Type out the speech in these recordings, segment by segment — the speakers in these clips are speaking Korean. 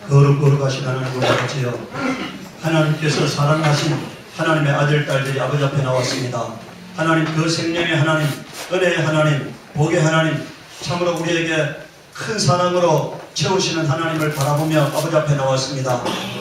거룩하신 하나님 우리 아버지여, 하나님께서 사랑하신 하나님의 아들 딸들이 아버지 앞에 나왔습니다. 하나님, 그 생명의 하나님, 은혜의 하나님, 복의 하나님, 참으로 우리에게 큰 사랑으로 채우시는 하나님을 바라보며 아버지 앞에 나왔습니다.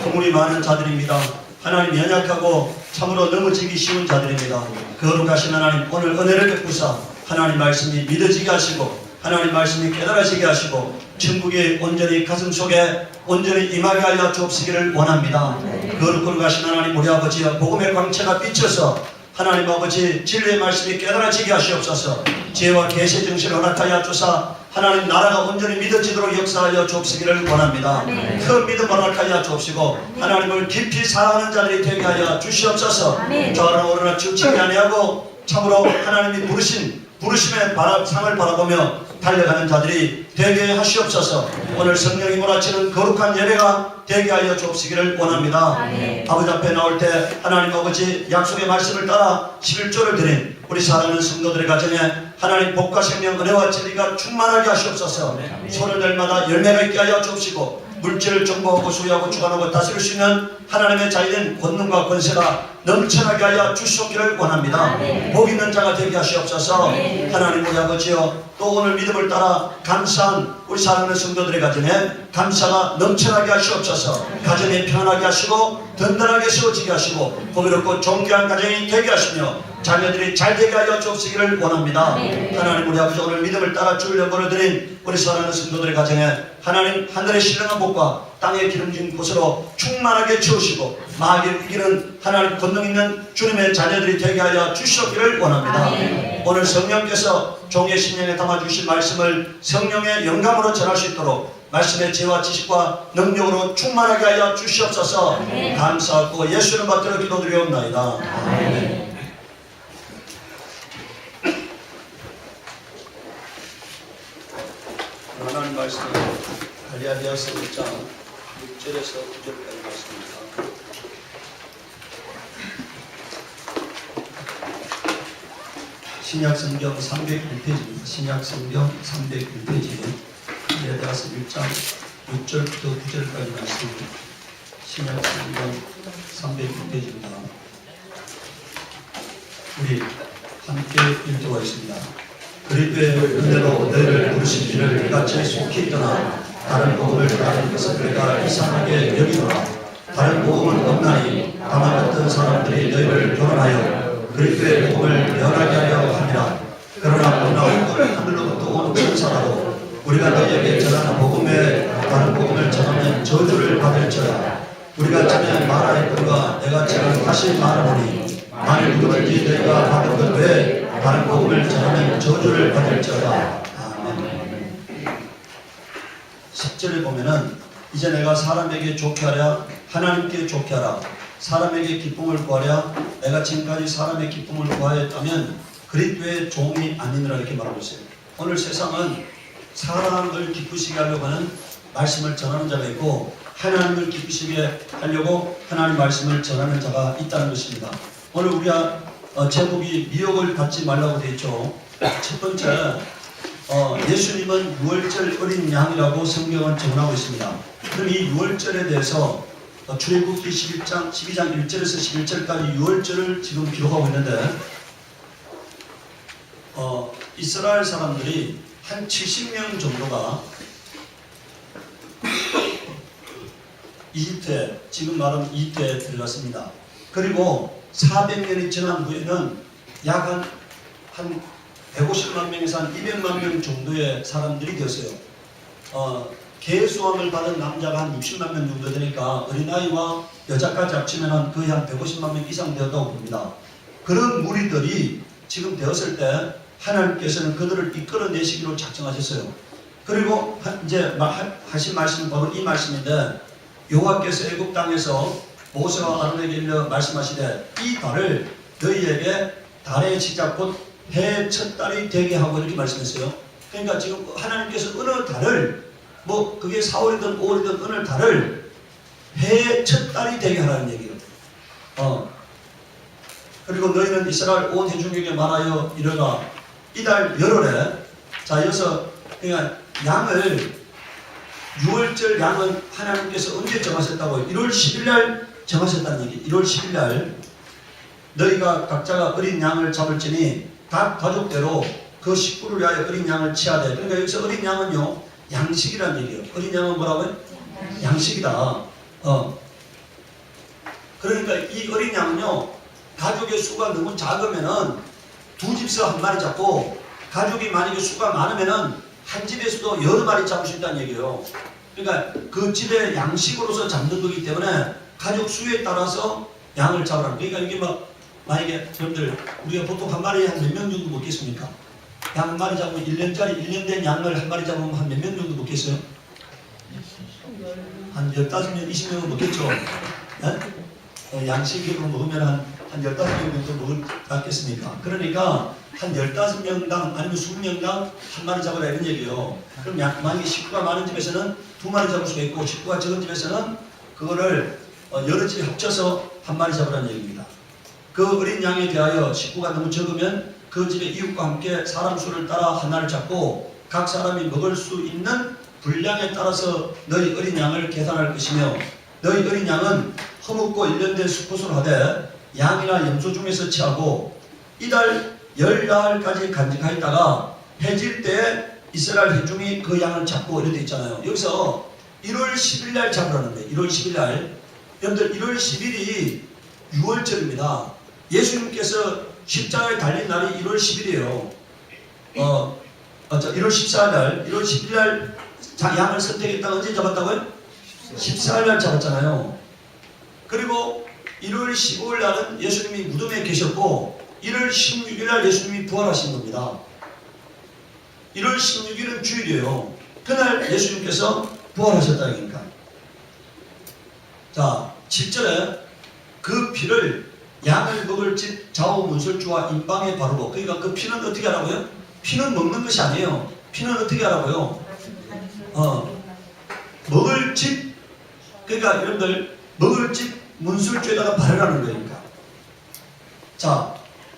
허물이 많은 자들입니다. 하나님, 연약하고 참으로 넘어지기 쉬운 자들입니다. 거룩하신 하나님, 오늘 은혜를 베푸사 하나님 말씀이 믿어지게 하시고 하나님 말씀이 깨달아지게 하시고 천국이 온전히 가슴 속에 온전히 임하게 하여 주옵시기를 원합니다. 거룩하신 하나님 우리 아버지여, 복음의 광채가 비쳐서 하나님 아버지 진리의 말씀이 깨달아지게 하시옵소서. 지혜와 계시의 정신을 허락하여 주사 하나님 나라가 온전히 믿어지도록 역사하여 주옵시기를 원합니다. 큰 믿음 허락하여 주옵시고 하나님을 깊이 사랑하는 자들이 되게 하여 주시옵소서. 좌우나 우러나 치우치지 아니하고 참으로 하나님이 부르심의 상을 바라보며 달려가는 자들이 되게 하시옵소서. 오늘 성령이 몰아치는 거룩한 예배가 되게 하여 주옵시기를 원합니다. 아버지 앞에 나올 때 하나님 아버지 약속의 말씀을 따라 11조를 드린 우리 사랑하는 성도들의 가정에 하나님 복과 생명 은혜와 진리가 충만하게 하시옵소서. 소를 날마다 열매가 있게 하여 주옵시고 물질을 정복하고 소유하고 주관하고 다스릴 수 있는 하나님의 자유된 권능과 권세가 넘쳐나게 하여 주시옵기를 원합니다. 복 있는 자가 되게 하시옵소서. 하나님 우리 아버지여, 또 오늘 믿음을 따라 감사한 우리 사랑하는 성도들의 가정에 감사가 넘쳐나게 하시옵소서. 가정이 편안하게 하시고 든든하게 세워지게 하시고 보배롭고 존귀한 가정이 되게 하시며 자녀들이 잘 되게 하여 주옵시기를 원합니다. 하나님 우리 아버지, 오늘 믿음을 따라 주를 연보를 드린 우리 사랑하는 성도들의 가정에 하나님 하늘의 신령한 복과 땅의 기름진 곳으로 충만하게 채우시고 마귀를 이기는 하나님 권능 있는 주님의 자녀들이 되게 하여 주시옵기를 원합니다. 오늘 성령께서 종의 심령에 담아주신 말씀을 성령의 영감으로 전할 수 있도록 말씀의 지혜와 지식과 능력으로 충만하게 하여 주시옵소서. 감사하고 예수를 받들어 기도드리옵나이다. 아멘. 하나님 말씀은 갈라디아서 1장 6절에서 9절까지 말씀입니다. 신약성경 301페이지입니다. 신약성경 301페이지 갈라디아서 1장 6절부터 9절까지 말씀입니다. 신약성경 301페이지입니다. 우리 함께 읽도록 하겠습니다. 그리스도의 은혜로 너희를 부르신 이를 이같이 속히 떠나 다른 복음을 전하는 것은 내가 이상하게 여기노라. 다른 복음은 없나니 다만 어떤 사람들이 너희를 교란하여 그리스도의 복음을 변하게 하려 합니다. 그러나 하늘로부터 온 천사라도 우리가 너희에게 전하는 복음에 다른 복음을 전하면 저주를 받을지어다. 우리가 전에 말하였던가 내가 지금 다시 말하노니 만일 누구든지 너희가 받은 것 외에 다른 복음을 전하면 저주를 받을지어다. 아멘. 10절에 보면은 이제 내가 사람에게 좋게 하랴 하나님께 좋게 하라. 사람에게 기쁨을 구하랴 내가 지금까지 사람의 기쁨을 구하였다면 그리스도의 종이 아니니라 이렇게 말하고 있어요. 오늘 세상은 사람을 기쁘시게 하려고 하는 말씀을 전하는 자가 있고 하나님을 기쁘시게 하려고 하나님 말씀을 전하는 자가 있다는 것입니다. 오늘 우리가 제목이 미혹을 받지 말라고 되어 있죠. 첫 번째, 예수님은 유월절 어린 양이라고 성경은 정하고 있습니다. 그럼 이 유월절에 대해서 출애굽기 12장 1절에서 11절까지 유월절을 지금 기록하고 있는데 이스라엘 사람들이 한 70명 정도가 이집트에, 지금 말하면 이집트에 들어갔습니다. 그리고 400년이 지난 후에는 약 한 150만 명에서 한 200만 명 정도의 사람들이 되었어요. 계수함을 받은 남자가 한 60만 명 정도 되니까 어린아이와 여자까지 합치면 거의 한 150만 명 이상 되었다고 봅니다. 그런 무리들이 지금 되었을 때 하나님께서는 그들을 이끌어내시기로 작정하셨어요. 그리고 이제 하신 말씀은 바로 이 말씀인데 여호와께서 애굽 땅에서 모세와 아론에게 일러 말씀하시되 이 달을 너희에게 달의 시작 곧 해의 첫 달이 되게 하고 이렇게 말씀했어요. 그러니까 지금 하나님께서 어느 달을 뭐 그게 4월이든 5월이든 어느 달을 해의 첫 달이 되게 하라는 얘기예요. 그리고 너희는 이스라엘 온 회중에게 말하여 이르라. 이달 열흘에 자 여기서 그러니까 양을 유월절 양은 하나님께서 언제 정하셨다고요? 1월 10일 날 정하셨다는 얘기. 1월 10일 날 너희가 각자가 어린 양을 잡을지니 각 가족대로 그 식구를 위하여 어린 양을 치하되. 그러니까 여기서 어린 양은요 양식이라는 얘기예요. 어린 양은 뭐라고요? 양식이다. 그러니까 이 어린 양은요 가족의 수가 너무 작으면은 두 집에서 한 마리 잡고, 가족이 만약에 수가 많으면은 한 집에서도 여러 마리 잡을 수 있다는 얘기예요. 그러니까 그 집의 양식으로서 잡는 거기 때문에 가족 수에 따라서 양을 잡으라는. 그러니까 이게 뭐 만약에 여러분들 우리가 보통 한 마리에 한 몇 명 정도 먹겠습니까? 양 한 마리 잡으면 1년 된 양을 한 마리 잡으면 한 몇 명 정도 먹겠어요? 한 15명, 20명은 먹겠죠. 네? 양식으로 먹으면 한 15명 정도 먹을 것 같겠습니까? 그러니까 한 15명당 아니면 20명당 한 마리 잡으라 이런 얘기예요. 그럼 만약에 식구가 많은 집에서는 두 마리 잡을 수가 있고, 식구가 적은 집에서는 그거를 여러 집이 합쳐서 한 마리 잡으라는 얘기입니다. 그 어린 양에 대하여 식구가 너무 적으면 그 집의 이웃과 함께 사람 수를 따라 하나를 잡고 각 사람이 먹을 수 있는 분량에 따라서 너희 어린 양을 계산할 것이며, 너희 어린 양은 허묻고 1년 된 수컷으로 하되 양이나 염소 중에서 취하고 이달 10날까지 간직하였다가 해질 때에 이스라엘 회중이 그 양을 잡고 이렇게 있잖아요. 여기서 1월 10일 날 잡으라는데, 1월 10일 날. 여러분들 1월 10일이 6월절입니다. 예수님께서 십자가에 달린 날이 1월 10일이에요. 1월 14일 날, 1월 10일 날 양을 선택했다가 언제 잡았다고요? 14일 날 잡았잖아요. 그리고 1월 15일 날은 예수님이 무덤에 계셨고 1월 16일 날 예수님이 부활하신 겁니다. 1월 16일은 주일이에요. 그날 예수님께서 부활하셨다는 얘기니까. 자, 7절에 그 피를 양을 먹을 집 좌우 문설주와 임방에 바르고. 그러니까 그 피는 어떻게 하라고요? 피는 먹는 것이 아니에요. 피는 어떻게 하라고요? 먹을 집, 그러니까 여러분들 먹을 집 문술주에다가 바르라는 거니까. 자,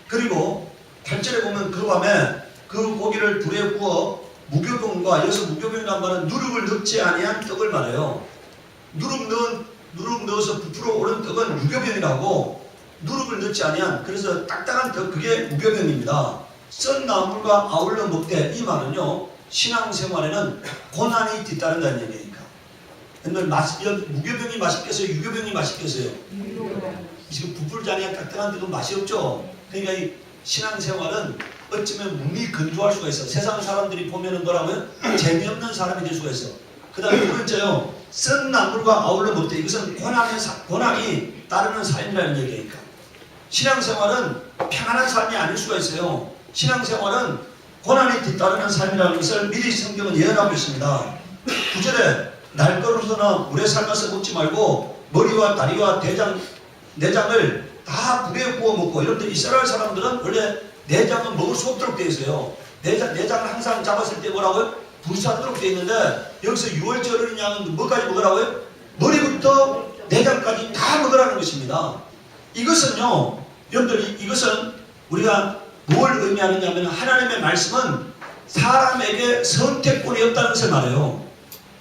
그리고 8절에 보면 그 밤에 그 고기를 불에 구워 무교병과, 여기서 무교병이라는 말은 누룩을 넣지 아니한 떡을 말해요. 누룩 넣어서 부풀어 오른 떡은 무교병이라고, 누룩을 넣지 아니한, 그래서 딱딱한 떡, 그게 무교병입니다. 썬 나물과 아울러 먹되. 이 말은요 신앙생활에는 고난이 뒤따른다는 얘기니까. 무교병이 맛있겠어요? 유교병이 맛있겠어요? 지금 부풀지 아니한 딱딱한 떡은 맛이 없죠. 그러니까 이 신앙생활은 어쩌면 몸이 건조할 수가 있어. 세상 사람들이 보면은 뭐라고요? 재미없는 사람이 될 수가 있어. 그 다음에 두 번째요, 썬 나물과 아울러 먹되. 이것은 고난이 따르는 삶이라는 얘기니까. 신앙생활은 평안한 삶이 아닐 수가 있어요. 신앙생활은 고난이 뒤따르는 삶이라는 것을 미리 성경은 예언하고 있습니다. 9절에 날거로서나 물에 삶아서 먹지 말고 머리와 다리와 내장을 다 불에 구워 먹고. 여러분들 이스라엘 사람들은 원래 내장은 먹을 수 없도록 되어 있어요. 내장을 항상 잡았을 때 뭐라고요? 불사도록 되어 있는데, 여기서 6월절 어린 양은 뭐까지 먹으라고요? 머리부터 내장까지 다 먹으라는 것입니다. 이것은요, 여러분들 이것은 우리가 뭘 의미하느냐면, 하나님의 말씀은 사람에게 선택권이 없다는 것을 말해요.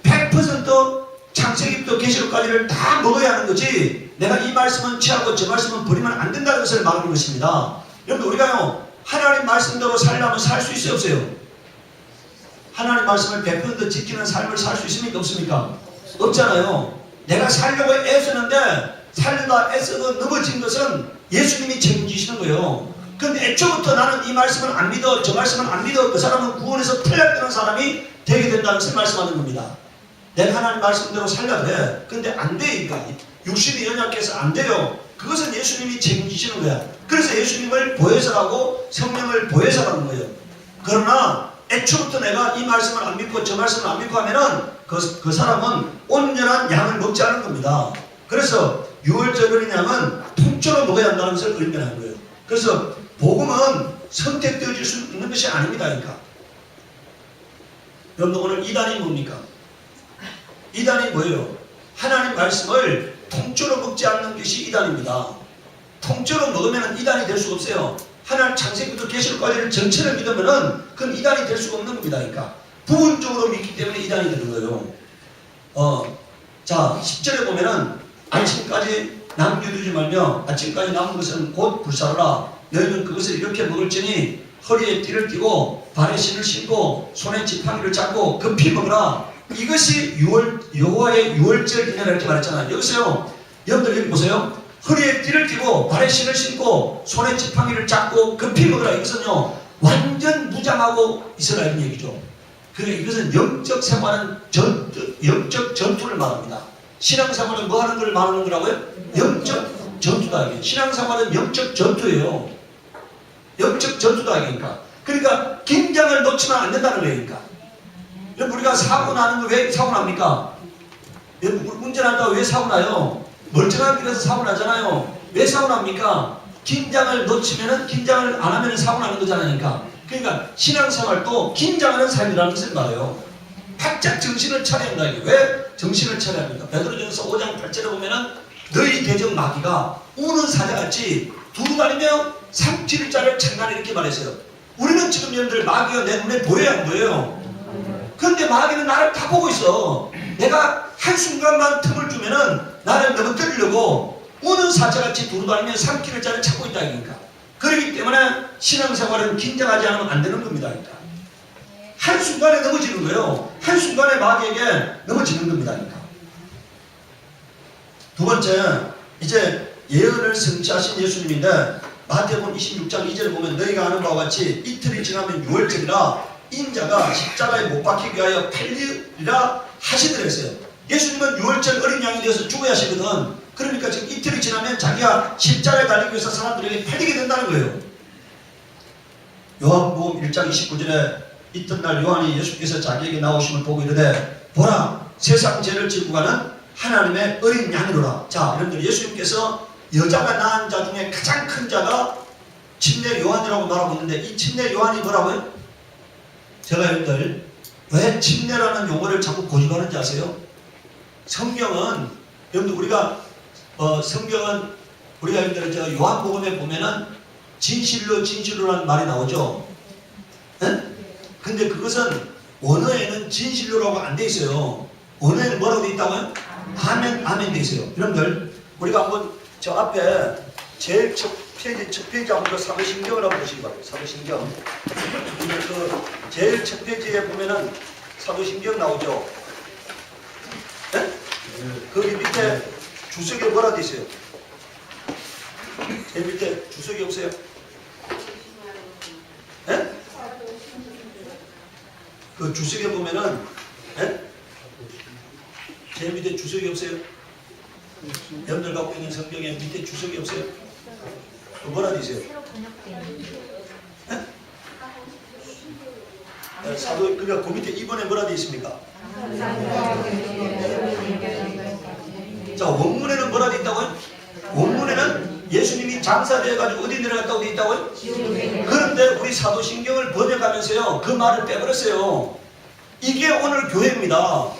100% 창세기부터 계시록까지를 다 먹어야 하는 거지, 내가 이 말씀은 취하고 저 말씀은 버리면 안 된다는 것을 말하는 것입니다. 여러분, 우리가요 하나님 말씀대로 살려면 살 수 있어요, 없어요? 하나님 말씀을 100% 지키는 삶을 살 수 있습니까, 없습니까? 없잖아요. 내가 살려고 애쓰는데 살려다 애써도 넘어진 것은 예수님이 책임지시는 거예요. 근데 애초부터 나는 이 말씀을 안 믿어, 저 말씀을 안 믿어, 그 사람은 구원에서 탈락되는 사람이 되게 된다는 것을 말씀하는 겁니다. 내가 하나님 말씀대로 살려야 돼. 근데 안 돼, 이거. 육신이 연약해서 안 돼요. 그것은 예수님이 책임지시는 거야. 그래서 예수님을 보혜사라고, 성령을 보혜사라는 거예요. 그러나 애초부터 내가 이 말씀을 안 믿고 저 말씀을 안 믿고 하면은 그 사람은 온전한 양을 먹지 않은 겁니다. 그래서 6월절 어린 양은 통째로 먹어야 한다는 것을 의미하는 거예요. 그래서 복음은 선택되어질 수 있는 것이 아닙니다. 그러니까 여러분, 오늘 이단이 뭡니까? 이단이 뭐예요? 하나님 말씀을 통째로 먹지 않는 것이 이단입니다. 통째로 먹으면 이단이 될 수가 없어요. 하나님 창세기부터 계시록까지를 전체를 믿으면은 그건 이단이 될 수가 없는 겁니다. 그러니까 부분적으로 믿기 때문에 이단이 되는 거예요. 자 10절에 보면은 아침까지 남겨두지 말며 아침까지 남은 것은 곧 불사르라. 너희는 그것을 이렇게 먹을지니 허리에 띠를 띠고 발에 신을 신고 손에 지팡이를 잡고 급히 먹으라. 이것이 여호와의 유월절 이내라 이렇게 말했잖아요. 여기서요, 여러분들 여기 보세요. 허리에 띠를 띠고 발에 신을 신고 손에 지팡이를 잡고 급히 먹으라. 이것은요 완전 무장하고 있으라 이런 얘기죠. 이것은 영적 생활은 영적 전투를 말합니다. 신앙생활은 뭐 하는 걸 말하는 거라고요? 영적 전투다. 신앙생활은 영적 전투예요. 영적 전투다. 그러니까 긴장을 놓치면 안 된다는 거니까. 우리가 사고 나는 거 왜 사고 납니까? 운전하다가 왜 사고 나요? 멀쩡한 길에서 사고 나잖아요. 왜 사고 납니까? 긴장을 놓치면은, 긴장을 안 하면 사고 나는 거잖아요. 그러니까 신앙생활도 긴장하는 삶이라는 것을 말해요. 바짝 정신을 차려야 한다. 왜 정신을 차려야 합니까? 베드로전서 5장 8절에 보면은 너희 대적 마귀가 우는 사자같이 두루다니며 삼키를 자를 장난을 이렇게 말했어요. 우리는 지금 여러분들 마귀가 내 눈에 보여요, 안 보여요? 그런데 마귀는 나를 다 보고 있어. 내가 한순간만 틈을 주면은 나를 넘어뜨리려고 우는 사자같이 두루다니며 삼키를 자를 찾고 있다. 그렇기 때문에 신앙생활은 긴장하지 않으면 안 되는 겁니다. 한순간에 넘어지는 거예요. 한순간에 마귀에게 넘어지는 겁니다. 두 번째, 이제 예언을 성취하신 예수님인데 마태복음 26장 2절에 보면 너희가 아는 바와 같이 이틀이 지나면 유월절이라 인자가 십자가에 못 박히기 위하여 팔리리라 하시더랬어요. 예수님은 유월절 어린 양이 되어서 죽어야 하시거든. 그러니까 지금 이틀이 지나면 자기가 십자가에 달리기 위해서 사람들에게 팔리게 된다는 거예요. 요한복음 1장 29절에 이튿날 요한이 예수께서 자기에게 나오심을 보고 이르되 보라 세상 죄를 지고 가는 하나님의 어린 양이로라. 자, 여러분들 예수님께서 여자가 낳은 자 중에 가장 큰 자가 침례 요한이라고 말하고 있는데 이 침례 요한이 뭐라고요? 제가 여러분들 왜 침례라는 용어를 자꾸 고집하는지 아세요? 성경은 여러분들 성경은 우리가 여러분들 제가 요한복음에 보면은 진실로라는 말이 나오죠. 네? 근데 그것은 원어에는 진실로라고 안 돼 있어요. 원어에는 뭐라고 돼 있다고요? 아멘 돼 있어요. 여러분들 우리가 한번 저 앞에 제일 첫 페이지 한번 사도신경을 한번 보시기 바랍니다. 사도신경. 그 제일 첫 페이지에 보면은 사도신경 나오죠. 네? 거기 밑에 주석에 뭐라 돼 있어요? 제일 밑에 주석이 없어요? 네? 그 주석에 보면은 네? 제일 밑에 주석이 없어요? 여러분들 갖고 있는 성경에 밑에 주석이 없어요? 또 뭐라 돼 있어요? 네? 사도 그러니까 그 밑에 이번에 뭐라 돼 있습니까? 자, 원문에는 뭐라 돼 있다고요? 원문에는 예수님이 장사되어 가지고 어디 내려갔다고 돼 있다고요? 그런데 우리 사도신경을 번역하면서요 그 말을 빼버렸어요. 이게 오늘 교회입니다.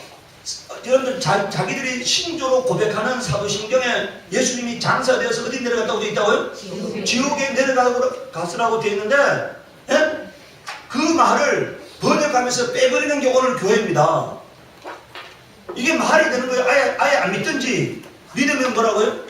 여러분들 자기들이 신조로 고백하는 사도신경에 예수님이 장사되어서 어디 내려갔다고 돼 있다고요? 지옥에 내려가서라고 돼 있는데 예? 그 말을 번역하면서 빼버리는 게 오늘 교회입니다. 이게 말이 되는 거예요? 아예 안 믿든지 믿으면 뭐라고요?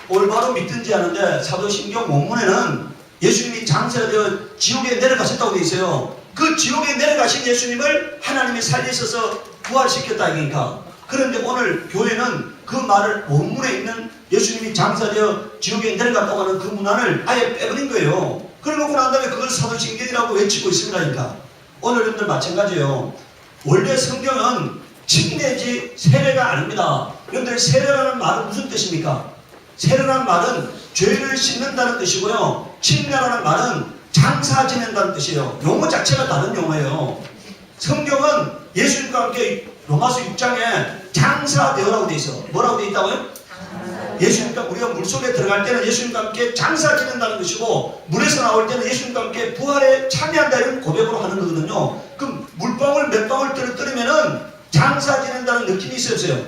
올바로 믿든지 하는데 사도신경 원문에는 예수님이 장사되어 지옥에 내려가셨다고 돼 있어요. 그 지옥에 내려가신 예수님을 하나님이 살리셔서 부활시켰다 이니까. 그런데 오늘 교회는 그 말을 원문에 있는 예수님이 장사되어 지옥에 내려갔다고 하는 그 문안을 아예 빼버린 거예요. 그러고 난 다음에 그걸 사도신경이라고 외치고 있습니다. 그러니까 오늘 여러분들 마찬가지예요. 원래 성경은 침례지 세례가 아닙니다. 여러분들 세례라는 말은 무슨 뜻입니까? 세례라는 말은 죄를 씻는다는 뜻이고요. 침례라는 말은 장사 지낸다는 뜻이에요. 용어 자체가 다른 용어예요. 성경은 예수님과 함께 로마서 6장에 장사되어라고 돼 있어. 뭐라고 돼 있다고요? 예수님과 우리가 물속에 들어갈 때는 예수님과 함께 장사 지낸다는 것이고 물에서 나올 때는 예수님과 함께 부활에 참여한다 이런 고백으로 하는 거거든요. 그럼 물방울 몇 방울 떨어뜨리면은 장사 지낸다는 느낌이 있어요?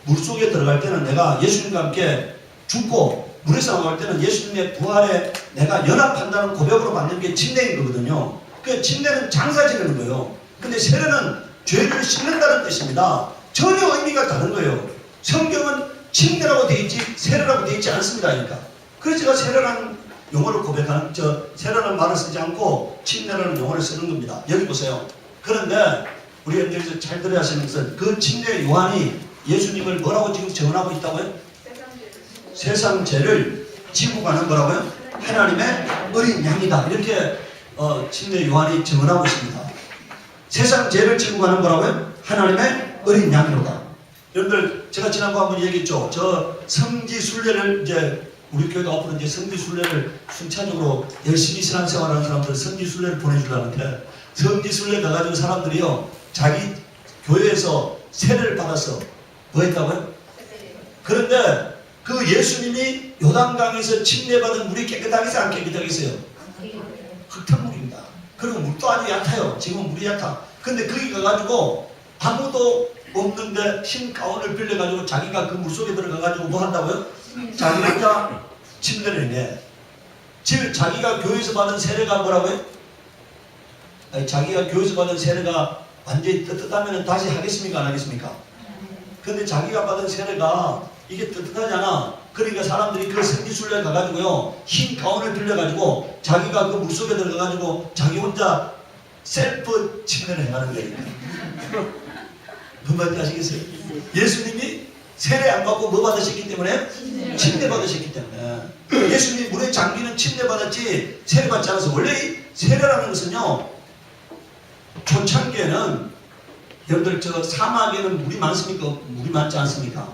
물속에 들어갈 때는 내가 예수님과 함께 죽고 물에서 나올 때는 예수님의 부활에 내가 연합한다는 고백으로 받는 게 침례인 거거든요. 그 침례는 장사 지내는 거예요. 근데 세례는 죄를 씻는다는 뜻입니다. 전혀 의미가 다른 거예요. 성경은 침례라고 되어 있지 세례라고 되어 있지 않습니다. 그러니까. 그래서 제가 세례라는 용어를 세례라는 말을 쓰지 않고 침례라는 용어를 쓰는 겁니다. 여기 보세요. 그런데 우리 여러분들 잘 들어야 하시는 것은 그 침례 요한이 예수님을 뭐라고 지금 전하고 있다고요? 세상 죄를 지고 가는 뭐라고요? 하나님의 어린 양이다. 이렇게 침례 요한이 증언하고 있습니다. 세상 죄를 지고 가는 뭐라고요? 하나님의 어린 양이로다. 여러분들 제가 지난번에 한번 얘기했죠. 저 성지순례를 이제 우리 교회가 앞으로 이제 성지순례를 순차적으로 열심히 신앙생활하는 사람들 성지순례를 보내주려는데 성지순례 가가지고 사람들이요 자기 교회에서 세례를 받아서 뭐 했다고요? 그런데 그 예수님이 요단강에서 침례받은 물이 깨끗하게 있어요? 안 깨끗하게 있어요? 흙탕물입니다. 그리고 물도 아주 얕아요. 지금은 물이 얕아. 근데 거기 가가지고 아무도 없는데 흰 가운을 빌려가지고 자기가 그 물속에 들어가가지고 뭐 한다고요? 자기 혼자 침례를 해. 즉 자기가 교회에서 받은 세례가 뭐라고요? 아니, 자기가 교회에서 받은 세례가 완전히 떳떳하면 다시 하겠습니까? 안 하겠습니까? 근데 자기가 받은 세례가 이게 떳떳하잖아. 그러니까 사람들이 그 성지순례 가가지고요 흰 가운을 빌려가지고 자기가 그 물속에 들어가가지고 자기 혼자 셀프 침례를 해가는 거예요. 뭔 말인지 아시겠어요? 예수님이 세례 안 받고 뭐 받으셨기 때문에? 침례 받으셨기 때문에. 예수님이 물에 잠기는 침례 받았지 세례 받지 않아서. 원래 이 세례라는 것은요 초창기에는 여러분들 저 사막에는 물이 많습니까? 물이 많지 않습니까?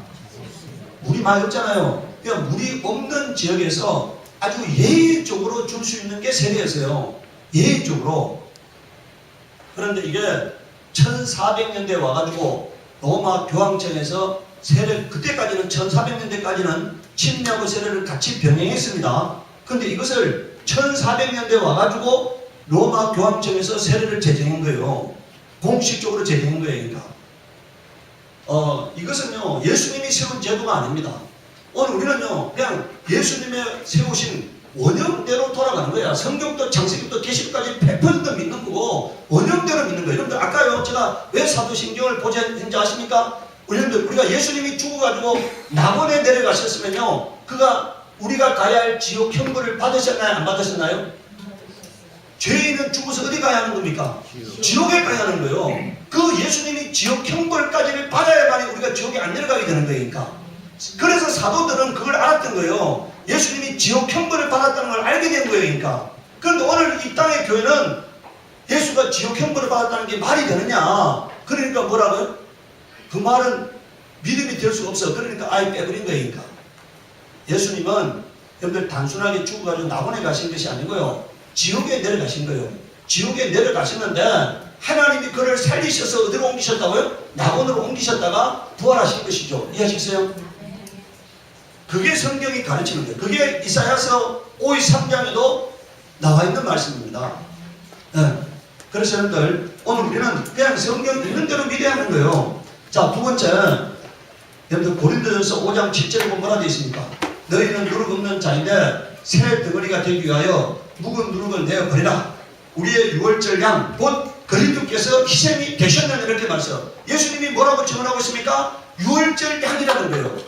물이 많이 없잖아요. 그러니까 물이 없는 지역에서 아주 예외적으로 줄 수 있는 게 세례였어요. 예외적으로. 그런데 이게 1400년대에 와가지고 로마 교황청에서 세례, 그때까지는 1400년대까지는 침례하고 세례를 같이 병행했습니다. 그런데 이것을 1400년대에 와가지고 로마 교황청에서 세례를 제정한 거예요. 공식적으로 제정한 거예요. 그러니까. 이것은요 예수님이 세운 제도가 아닙니다. 오늘 우리는요 그냥 예수님의 세우신 원형대로 돌아가는 거야. 성경도 창세기부터 계시록까지 100% 믿는 거고 원형대로 믿는 거예요. 여러분들 아까요 제가 왜 사도신경을 보셨는지 아십니까? 우리가 예수님이 죽어가지고 낙원에 내려가셨으면요 그가 우리가 가야 할 지옥 형벌을 받으셨나요? 안 받으셨나요? 죄인은 죽어서 어디 가야 하는 겁니까? 지옥에 가야 하는 거예요. 그 예수님이 지옥 형벌까지를 받아야만이 우리가 지옥에 안 내려가게 되는 거니까. 그래서 사도들은 그걸 알았던 거예요. 예수님이 지옥 형벌을 받았다는 걸 알게 된 거예요. 그러니까. 그런데 오늘 이 땅의 교회는 예수가 지옥 형벌을 받았다는 게 말이 되느냐? 그러니까 뭐라고요? 그 말은 믿음이 될 수가 없어. 그러니까 아예 빼버린 거예요. 그러니까. 예수님은 여러분들 단순하게 죽어가지고 낙원에 가신 것이 아니고요. 지옥에 내려가신 거예요. 지옥에 내려가셨는데 하나님이 그를 살리셔서 어디로 옮기셨다고요? 낙원으로 옮기셨다가 부활하신 것이죠. 이해하시겠어요? 그게 성경이 가르치는 거예요. 그게 이사야서 53장에도 나와 있는 말씀입니다. 네. 그래서 여러분들 오늘 우리는 그냥 성경 있는 대로 믿어야 하는 거예요. 자, 두 번째 여러분들 고린도전서 5장 7절에 보면 뭐라 되어 있습니까? 너희는 누룩 없는 자인데 새 덩어리가 되기 위하여 묵은 누룩을 내어버리라. 우리의 유월절 양 곧 그리스도께서 희생이 되셨느냐 이렇게 말씀. 예수님이 뭐라고 증언하고 있습니까? 유월절 양이라는 거예요.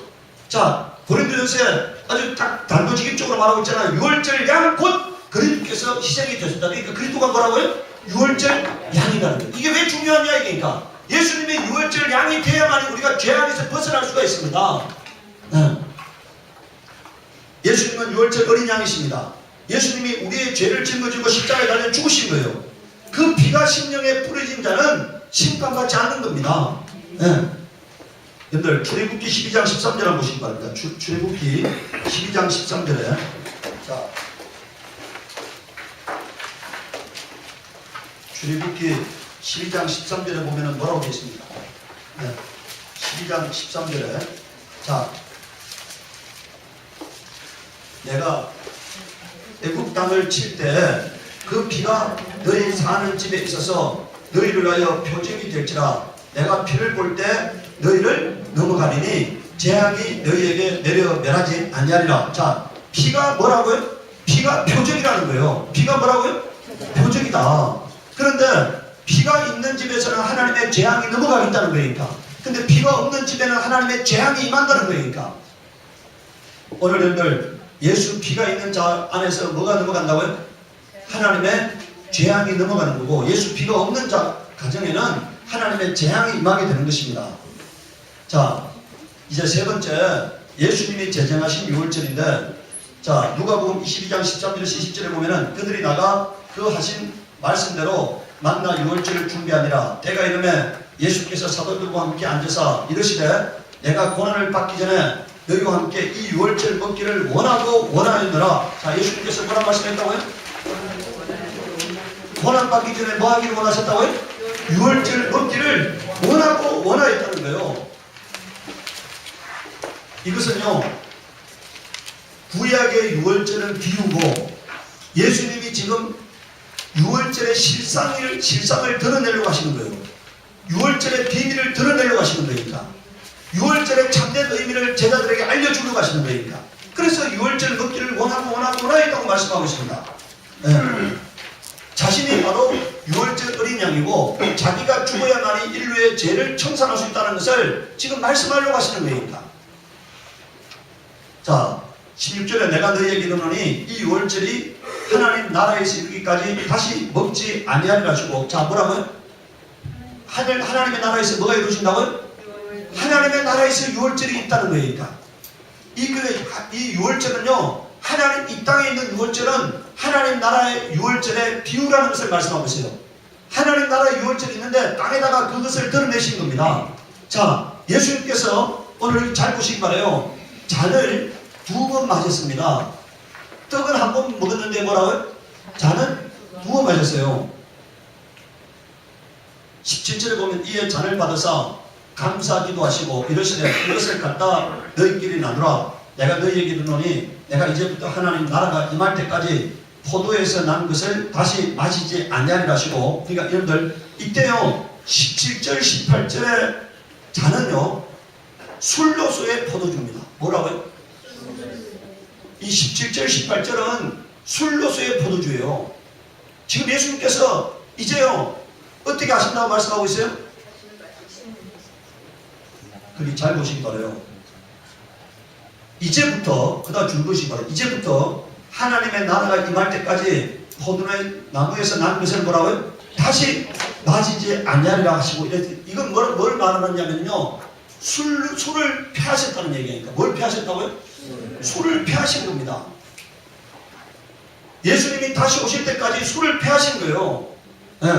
자, 고린도전서에 아주 딱 단도직입적으로 말하고 있잖아요. 유월절 양 곧 그리스도께서 희생이 되셨다. 그러니까 그리스도가 뭐라고요? 유월절 양이라는 거예요. 이게 왜 중요하냐 이게니까. 예수님이 유월절 양이 돼야만 우리가 죄 안에서 벗어날 수가 있습니다. 네. 예수님은 유월절 어린 양이십니다. 예수님이 우리의 죄를 짊어지고 십자가에 달려 죽으신 거예요. 그 피가 심령에 뿌려진 자는 심판받지 않는 겁니다. 네. 여러분들 출애굽기 12장 13절 한번 보시기 바랍니다. 출애굽기 12장 13절에 자, 출애굽기 12장 13절에 보면은 뭐라고 되어 있습니까? 네. 12장 13절에 자, 내가 애굽 땅을 칠 때 그 피가 너희 사는 집에 있어서 너희를 위하여 표적이 될지라. 내가 피를 볼 때 너희를 넘어가리니 재앙이 너희에게 내려 멸하지 아니하리라. 자, 피가 뭐라고요? 피가 표적이라는 거예요. 피가 뭐라고요? 표적이다. 그런데 피가 있는 집에서는 하나님의 재앙이 넘어가겠다는 거니까. 근데 피가 없는 집에는 하나님의 재앙이 임한다는 거니까. 오늘 여러분들 예수 피가 있는 자 안에서 뭐가 넘어간다고요? 하나님의 재앙이 넘어가는 거고, 예수 피가 없는 자 가정에는 하나님의 재앙이 임하게 되는 것입니다. 자, 이제 세 번째, 예수님이 제정하신 유월절인데, 자, 누가복음 22장 13절에서 20절에 보면은 그들이 나가 그 하신 말씀대로 만나 유월절을 준비하니라. 때가 이르매 예수께서 사도들과 함께 앉으사 이르시되 내가 고난을 받기 전에 너희와 함께 이 유월절 먹기를 원하고 원하였노라. 자, 예수님께서 뭐라 말씀했다고요? 고난 받기 전에 뭐 하기를 원하셨다고요? 유월절 먹기를 원하고 원하였다는 거예요. 이것은요, 구약의 유월절은 비우고 예수님이 지금 유월절의 실상을 드러내려고 하시는 거예요. 유월절의 비밀을 드러내려고 하시는 거니까. 유월절의 참된 의미를 제자들에게 알려주려고 하시는 거니까. 그래서 유월절 먹기를 원하였다고 말씀하고 있습니다. 네. 자신이 바로 유월절 어린 양이고 자기가 죽어야만이 인류의 죄를 청산할 수 있다는 것을 지금 말씀하려고 하시는 거니까. 자, 16절에 내가 너희에게 이르노니 이 유월절이 하나님 나라에서 이르기까지 다시 먹지 아니하리라 하시고, 자, 뭐라고요? 하나님의 나라에서 뭐가 이루어진다고요? 하나님의 나라에서 유월절이 있다는 거니까. 이 유월절은요, 하나님 이 땅에 있는 유월절은 하나님 나라의 유월절의 비유라는 것을 말씀하고 있어요. 하나님 나라의 유월절이 있는데 땅에다가 그것을 드러내신 겁니다. 자, 예수님께서 오늘 잘 보시기 바라요. 잔을 2번 마셨습니다. 떡은 1번 먹었는데 뭐라고요? 잔은 2번 마셨어요. 17절에 보면 이에 잔을 받아서 감사기도 하시고 이러시되 이것을 갖다 너희끼리 나누라. 내가 너희에게 이르노니 내가 이제부터 하나님 나라가 임할 때까지 포도에서 난 것을 다시 마시지 아니하리라 하시고, 그러니까 여러분들 이때요 17절 18절에 잔은요 술로서의 포도주입니다. 뭐라고요? 이 17절 18절은 술로서의 포도주예요. 지금 예수님께서 이제요 어떻게 하신다고 말씀하고 있어요? 그리 잘 보시기 바라요. 이제부터, 그다음 줄 보시기 바라요. 이제부터 하나님의 나라가 임할 때까지 포도의 나무에서 난 것을 뭐라고요? 다시 마시지 아니하리라 하시고, 이건 뭘 말하느냐면요, 술을 폐하셨다는 얘기니까. 뭘 폐하셨다고요? 술을 폐하신 겁니다. 예수님이 다시 오실 때까지 술을 폐하신 거예요. 네.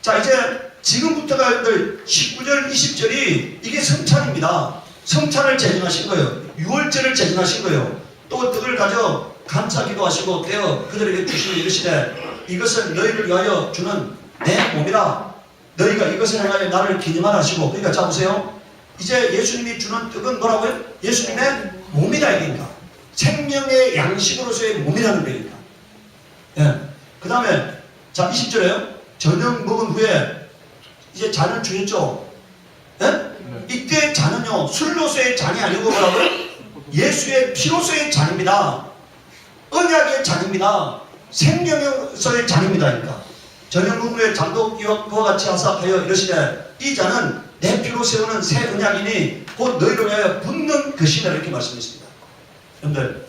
자, 이제 지금부터가 여러분들 19절 20절이 이게 성찬입니다. 성찬을 제정하신 거예요. 유월절을 제정하신 거예요. 또 떡을 가져 감사기도 하시고 떼어 그들에게 주시고 이르시되 이것은 너희를 위하여 주는 내 몸이라. 너희가 이것을 행하여 나를 기념하라 하시고. 그러니까 자 보세요. 이제 예수님이 주는 떡은 뭐라고요? 예수님의 몸이다 이거니까. 생명의 양식으로서의 몸이라는 거니까. 예. 그 다음에 자 20절에요. 저녁 먹은 후에 이제 잔을 주셨죠. 예? 이때 잔은요 술로서의 잔이 아니고 뭐라고요? 예수의 피로서의 잔입니다. 언약의 잔입니다. 생명으로서의 잔입니다. 그러니까 저녁 먹은 후에 잔도 이와 같이 하여 이르시되 이 잔은 내 피로 세우는 새 언약이니 곧 너희를 위하여 붓는 것이다 이렇게 말씀했습니다. 여러분들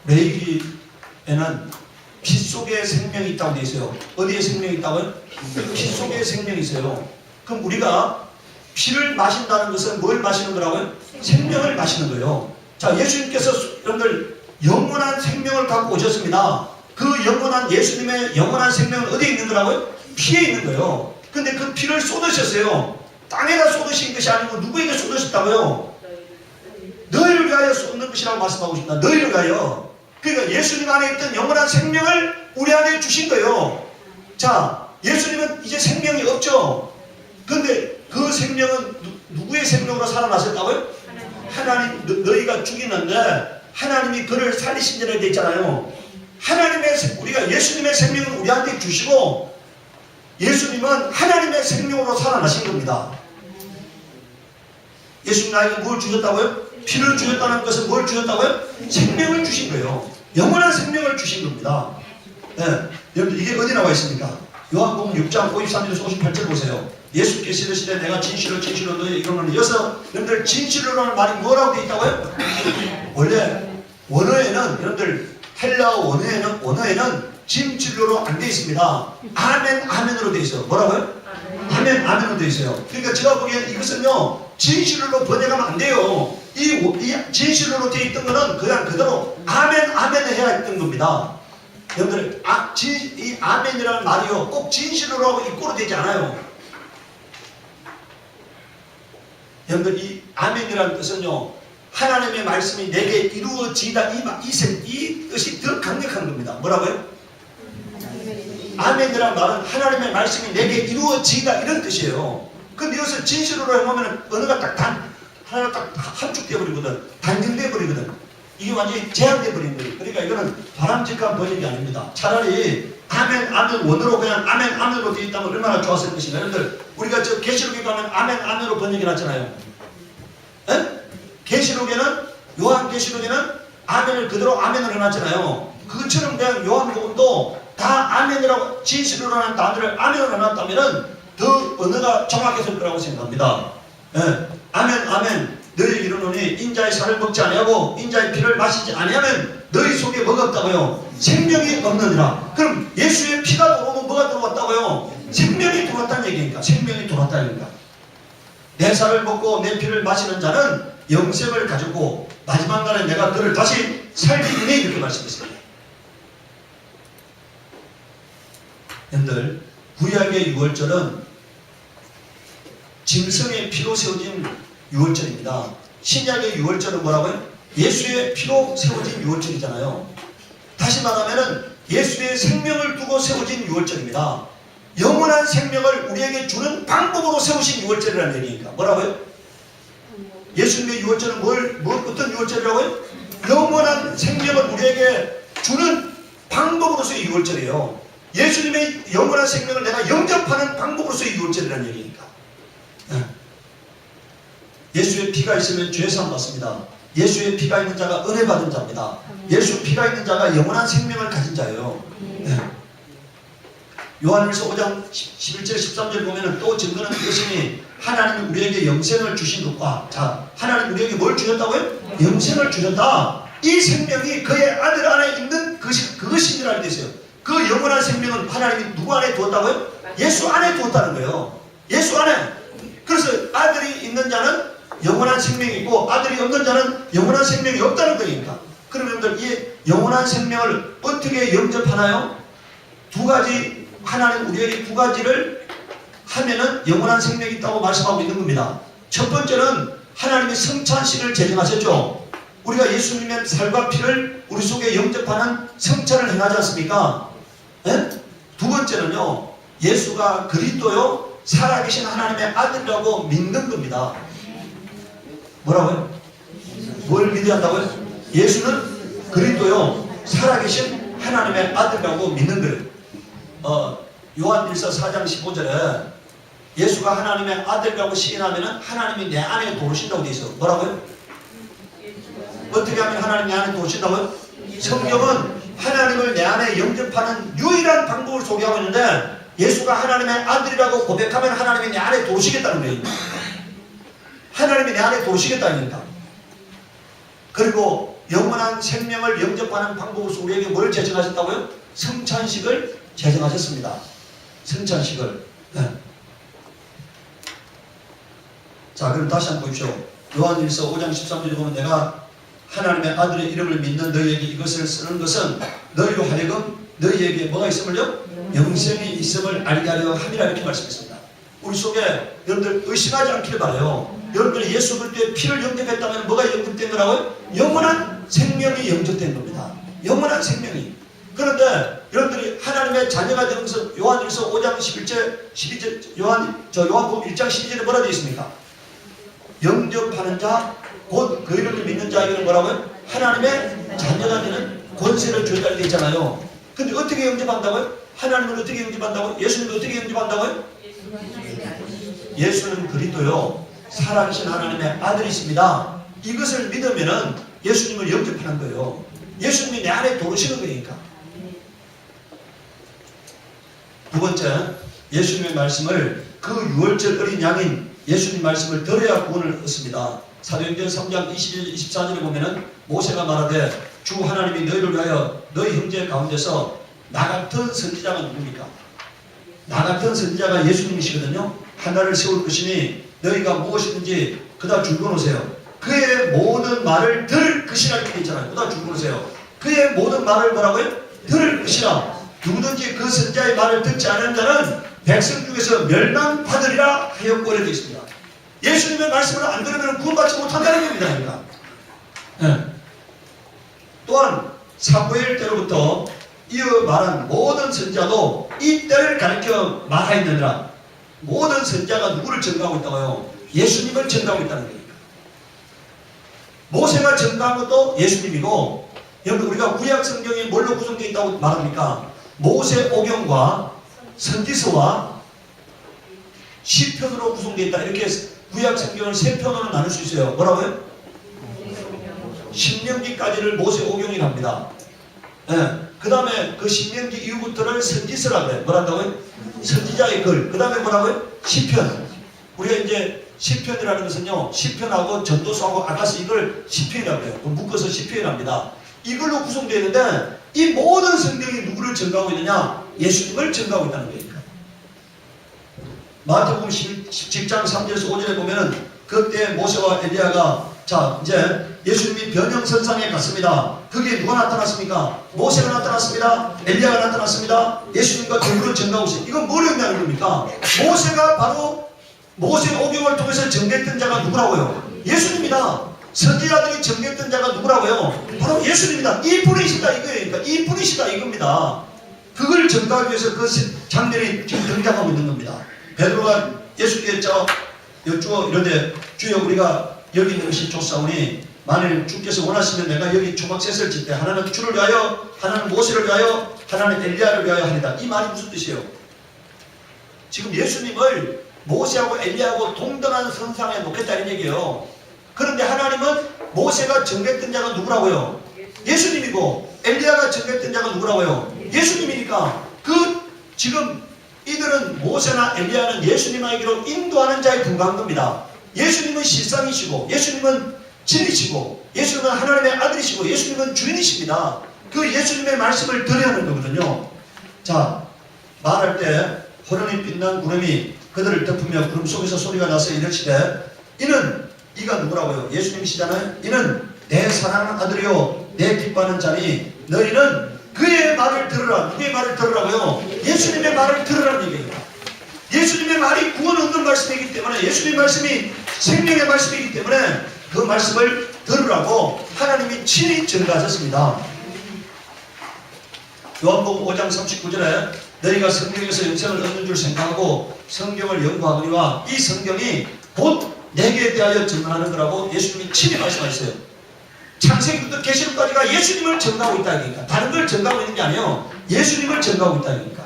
레위기에는 피 속에 생명이 있다고 되어 있어요. 어디에 생명이 있다고요? 피 속에 생명이 있어요. 그럼 우리가 피를 마신다는 것은 뭘 마시는 거라고요? 생명을 마시는 거예요. 자, 예수님께서 여러분들 영원한 생명을 갖고 오셨습니다. 그 영원한 예수님의 영원한 생명은 어디에 있는 거라고요? 피에 있는 거예요. 근데 그 피를 쏟으셨어요. 땅에다 쏟으신 것이 아니고 누구에게 쏟으셨다고요? 너희를 위하여 쏟는 것이라고 말씀하고 있습니다. 너희를 위하여. 그러니까 예수님 안에 있던 영원한 생명을 우리 안에 주신 거예요. 자, 예수님은 이제 생명이 없죠. 그런데 그 생명은 누구의 생명으로 살아나셨다고요? 하나님, 너희가 죽이는데 하나님이 그를 살리신다고 되어 있잖아요. 우리가 예수님의 생명을 우리한테 주시고 예수님은 하나님의 생명으로 살아나신 겁니다. 예수님 나에게 뭘 주셨다고요? 피를 주셨다는 것은 뭘 주셨다고요? 생명을 주신 거예요. 영원한 생명을 주신 겁니다. 네. 여러분 이게 어디 나와 있습니까? 요한복음 6장 53절에서 58절 보세요. 예수께서 이르시되 내가 진실로 진실로 너희 이름을 여서 여러분들 진실로라는 말이 뭐라고 되어 있다고요? 원래 원어에는 여러분들 헬라어 원어에는 진실로로 안 되어 있습니다. 아멘 아멘으로 되어 있어요. 뭐라고요? 아멘 아멘으로 되어 있어요. 그러니까 제가 보기에는 이것은요 진실로로 번역하면 안 돼요. 이 진실로로 되어 있던 거는 그냥 그대로 아멘 아멘을 해야 했던 겁니다. 여러분들 이 아멘이라는 말이요 꼭 진실로로 하고 입고로 되지 않아요. 여러분들 이 아멘이라는 뜻은요 하나님의 말씀이 내게 이루어지다 이 뜻이 더 강력한 겁니다. 뭐라고요? 아멘이라는 말은 하나님의 말씀이 내게 이루어지다 이런 뜻이에요. 근데 여기서 진실로로 해보면 언어가 하나가 딱 함축되어 버리거든. 단정되어 버리거든. 이게 완전히 제한되어 버리는 거예요. 그러니까 이거는 바람직한 번역이 아닙니다. 차라리 아멘 아멘 원어로 그냥 아멘 아멘으로 되어 있다면 얼마나 좋았을 것인가. 여러분들 우리가 저 계시록에 가면 아멘 아멘으로 번역이 났잖아요. 계시록에는 요한계시록에는 아멘을 그대로 아멘을 해놨잖아요. 그것처럼 그냥 요한복음도 다 아멘이라고 진실로라는 단어를 아멘으로 해놨다면 더 언어가 정확했을 거라고 생각합니다. 아멘 아멘 너희에게 이르노니 인자의 살을 먹지 아니하고 인자의 피를 마시지 아니하면 너희 속에 뭐가 없다고요? 생명이 없느니라. 그럼 예수의 피가 들어오면 뭐가 들어왔다고요? 생명이 들어왔다는 얘기니까. 생명이 들어왔다는 얘기니까. 내 살을 먹고 내 피를 마시는 자는 영생을 가지고 마지막 날에 내가 그를 다시 살리리니 이렇게 말씀했습니다. 여러분들 구약의 유월절은 짐승의 피로 세워진 유월절입니다. 신약의 유월절은 뭐라고요? 예수의 피로 세워진 유월절이잖아요. 다시 말하면 예수의 생명을 두고 세워진 유월절입니다. 영원한 생명을 우리에게 주는 방법으로 세우신 유월절이라는 얘기니까. 뭐라고요? 예수님의 유월절은 어떤 유월절이라고요? 영원한 생명을 우리에게 주는 방법으로서의 유월절이에요. 예수님의 영원한 생명을 내가 영접하는 방법으로서의 유월절이라는 얘기니까. 예수의 피가 있으면 죄사함 받습니다. 예수의 피가 있는 자가 은혜 받은 자입니다. 예수 피가 있는 자가 영원한 생명을 가진 자예요. 요한일서 5장 11절 13절 보면은 또 증거는 이것이니 하나님이 우리에게 영생을 주신 것과 자 하나님 우리에게 뭘 주셨다고요? 영생을 주셨다. 이 생명이 그의 아들 안에 있는 그것이니라는 뜻이에요. 그 영원한 생명은 하나님이 누구 안에 두었다고요? 예수 안에 두었다는 거예요. 예수 안에. 그래서 아들이 있는 자는 영원한 생명이 있고 아들이 없는 자는 영원한 생명이 없다는 거니까. 그러면 여러분들 이 영원한 생명을 어떻게 영접하나요? 두 가지 하나님 우리에게 두 가지를 하면은 영원한 생명이 있다고 말씀하고 있는 겁니다. 첫 번째는 하나님이 성찬식을 제정하셨죠. 우리가 예수님의 살과 피를 우리 속에 영접하는 성찬을 행하지 않습니까? 두 번째는요 예수가 그리스도요 살아계신 하나님의 아들이라고 믿는 겁니다. 뭐라고요? 뭘 믿어야 한다고요? 예수는 그리스도요 살아계신 하나님의 아들이라고 믿는 거예요. 요한일서 4장 15절에 예수가 하나님의 아들이라고 시인하면 하나님이 내 안에 도우신다고 되어 있어요. 뭐라고요? 어떻게 하면 하나님 내 안에 도우신다고요? 성경은 하나님을 내 안에 영접하는 유일한 방법을 소개하고 있는데 예수가 하나님의 아들이라고 고백하면 하나님이 내 안에 도우시겠다는 거예요. 하나님이 내 안에 도우시겠다는 겁니다. 그리고 영원한 생명을 영접하는 방법으로서 우리에게 뭘 제정하셨다고요? 성찬식을 제정하셨습니다. 성찬식을. 자, 그럼 다시 한번 보십시오. 요한일서 5장 13절에 보면 내가 하나님의 아들의 이름을 믿는 너희에게 이것을 쓰는 것은 너희로 하여금 너희에게 뭐가 있음을요? 영생이 있음을 알게 하려 함이라 이렇게 말씀했습니다. 우리 속에 여러분들 의심하지 않기를 바라요. 여러분들이 예수 그리스도의 피를 영접했다면 뭐가 영접된 거라고요? 영원한 생명이 영접된 겁니다. 영원한 생명이. 그런데 여러분들이 하나님의 자녀가 되면서 요한일서 5장 11절 12절 요한복음 1장 12절에 뭐라 되어 있습니까? 영접하는 자 곧 그 이름을 믿는 자에게는 뭐라고요? 하나님의 자녀가 되는 권세를 주었다고 되어 있잖아요. 근데 어떻게 영접한다고요? 하나님을 어떻게 영접한다고요? 예수님을 어떻게 영접한다고요? 예수는 그리스도요 살아계신 하나님의 아들이십니다. 이것을 믿으면은 예수님을 영접하는 거예요. 예수님이 내 안에 도우시는 거니까. 두 번째, 예수님의 말씀을 그 유월절 어린 양인 예수님 말씀을 들어야 구원을 얻습니다. 사도행전 3장 24절에 보면은 모세가 말하되 주 하나님이 너희를 위하여 너희 형제 가운데서 나 같은 선지자가 누굽니까? 나 같은 선지자가 예수님이시거든요. 하나를 세울 것이니 너희가 무엇이든지 그다 줄거놓으세요. 그의 모든 말을 들을 것이라 이렇게 있잖아요. 그다 줄거놓으세요. 그의 모든 말을 뭐라고요? 들을 것이라. 누구든지 그 선지자의 말을 듣지 않은 자는 백성 중에서 멸망받으리라 하였고 이렇게 있습니다. 예수님의 말씀을 안 들으면 구원받지 못한다는 겁니다. 네. 또한 사무엘 때로부터 이어 말한 모든 선지자도 이 때를 가리켜 말하였느니라. 모든 선지자가 누구를 증거하고 있다고요? 예수님을 증거하고 있다는 겁니다. 모세가 증거한 것도 예수님이고, 여러분 우리가 구약 성경이 뭘로 구성되어 있다고 말합니까? 모세 오경과 선지서와 시편으로 구성되어 있다. 이렇게 구약 성경을 세 편으로 나눌 수 있어요. 뭐라고요? 신명기까지를 모세 오경이라고 합니다. 네. 그 다음에 그 신명기 이후부터를 선지서라고 해요. 뭐란다고요? 선지자의 글. 그 다음에 뭐라고요? 시편. 우리가 이제 시편이라는 것은요, 시편하고 전도서하고 아가서 이걸 시편이라고 해요. 묶어서 시편이랍니다. 이걸로 구성되어 있는데 이 모든 성경이 누구를 증거하고 있느냐? 예수님을 증거하고 있다는 거니까. 마태복음 10장 3절에서 5절에 보면은 그때 모세와 엘리야가 자 이제 예수님이 변형선상에 갔습니다. 거기에 누가 나타났습니까? 모세가 나타났습니다. 엘리야가 나타났습니다. 예수님과 결국은 증거하고 있어요. 이건 뭘 의미하는 겁니까? 모세가 바로 모세 오경을 통해서 증거했던 자가 누구라고요? 예수님이다. 선지자들이 증거했던 자가 누구라고요? 바로 예수님이다. 이 분이시다 이거예요. 그러니까 이 분이시다 이겁니다. 그걸 증거하기 위해서 그 장면이 지금 등장하고 있는 겁니다. 베드로가 예수께 여쭈어 이런데 주여 우리가 여기 있는 것이 좋사오니 만일 주께서 원하시면 내가 여기 초막셋을 짓되 하나는 주를 위하여 하나는 모세를 위하여 하나는 엘리야를 위하여 하리다. 이 말이 무슨 뜻이에요? 지금 예수님을 모세하고 엘리야하고 동등한 선상에 놓겠다 이런 얘기예요. 그런데 하나님은 모세가 증거했던 자가 누구라고요? 예수님이고 엘리야가 증거했던 자가 누구라고요? 예수님이니까 그 지금 이들은 모세나 엘리야는 예수님에게로 인도하는 자에 불과한 겁니다. 예수님은 실상이시고 예수님은 진리시고 예수님은 하나님의 아들이시고 예수님은 주인이십니다. 그 예수님의 말씀을 들어야 하는 거거든요. 자, 말할 때 호련히 빛난 구름이 그들을 덮으며 구름 속에서 소리가 나서 이르시되 이는 이가 누구라고요? 예수님이시잖아요. 이는 내 사랑하는 아들이요 내 기뻐하는 자니 너희는 그의 말을 들으라. 누구의 말을 들으라고요? 예수님의 말을 들으라는 얘기입니다. 예수님의 말이 구원 얻는 말씀이기 때문에 예수님의 말씀이 생명의 말씀이기 때문에 그 말씀을 들으라고 하나님이 친히 증거하셨습니다. 요한복음 5장 39절에 너희가 성경에서 영생을 얻는 줄 생각하고 성경을 연구하거니와 이 성경이 곧 내게 대하여 증언하는 거라고 예수님이 친히 말씀하셨어요. 창세기부터 계시록까지가 예수님을 증거하고 있다니까. 다른 걸 증거하고 있는 게 아니에요. 예수님을 증거하고 있다니까.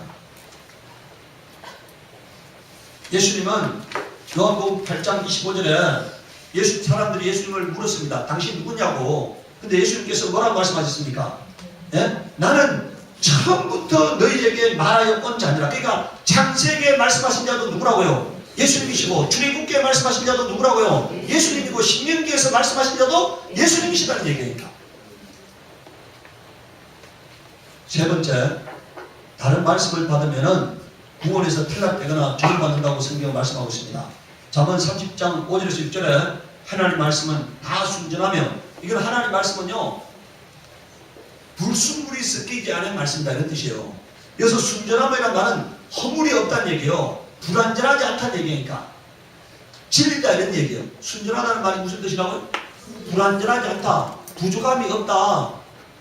예수님은 요한복음 8장 25절에 사람들이 예수님을 물었습니다. 당신 누구냐고. 근데 예수님께서 뭐라고 말씀하셨습니까? 예? 나는 처음부터 너희에게 말하여 온 자니라. 그러니까 창세기에 말씀하신 자도 누구라고요? 예수님이시고 출애굽기에 말씀하신 자도 누구라고요? 예수님이고 신명기에서 말씀하신 자도 예수님이시다는 얘기니까. 세 번째, 다른 말씀을 받으면은 구원에서 탈락되거나 죄를 받는다고 성경은 말씀하고 있습니다. 잠언 30장 5절에서 6절에 하나님 말씀은 다 순전하며, 이건 하나님 말씀은요 불순물이 섞이지 않은 말씀이다 이런 뜻이에요. 여기서 순전함이란 말은 허물이 없다는 얘기예요. 불완전하지 않다는 얘기니까 진리다 이런 얘기예요. 순전하다는 말이 무슨 뜻이라고요? 불완전하지 않다, 부족함이 없다,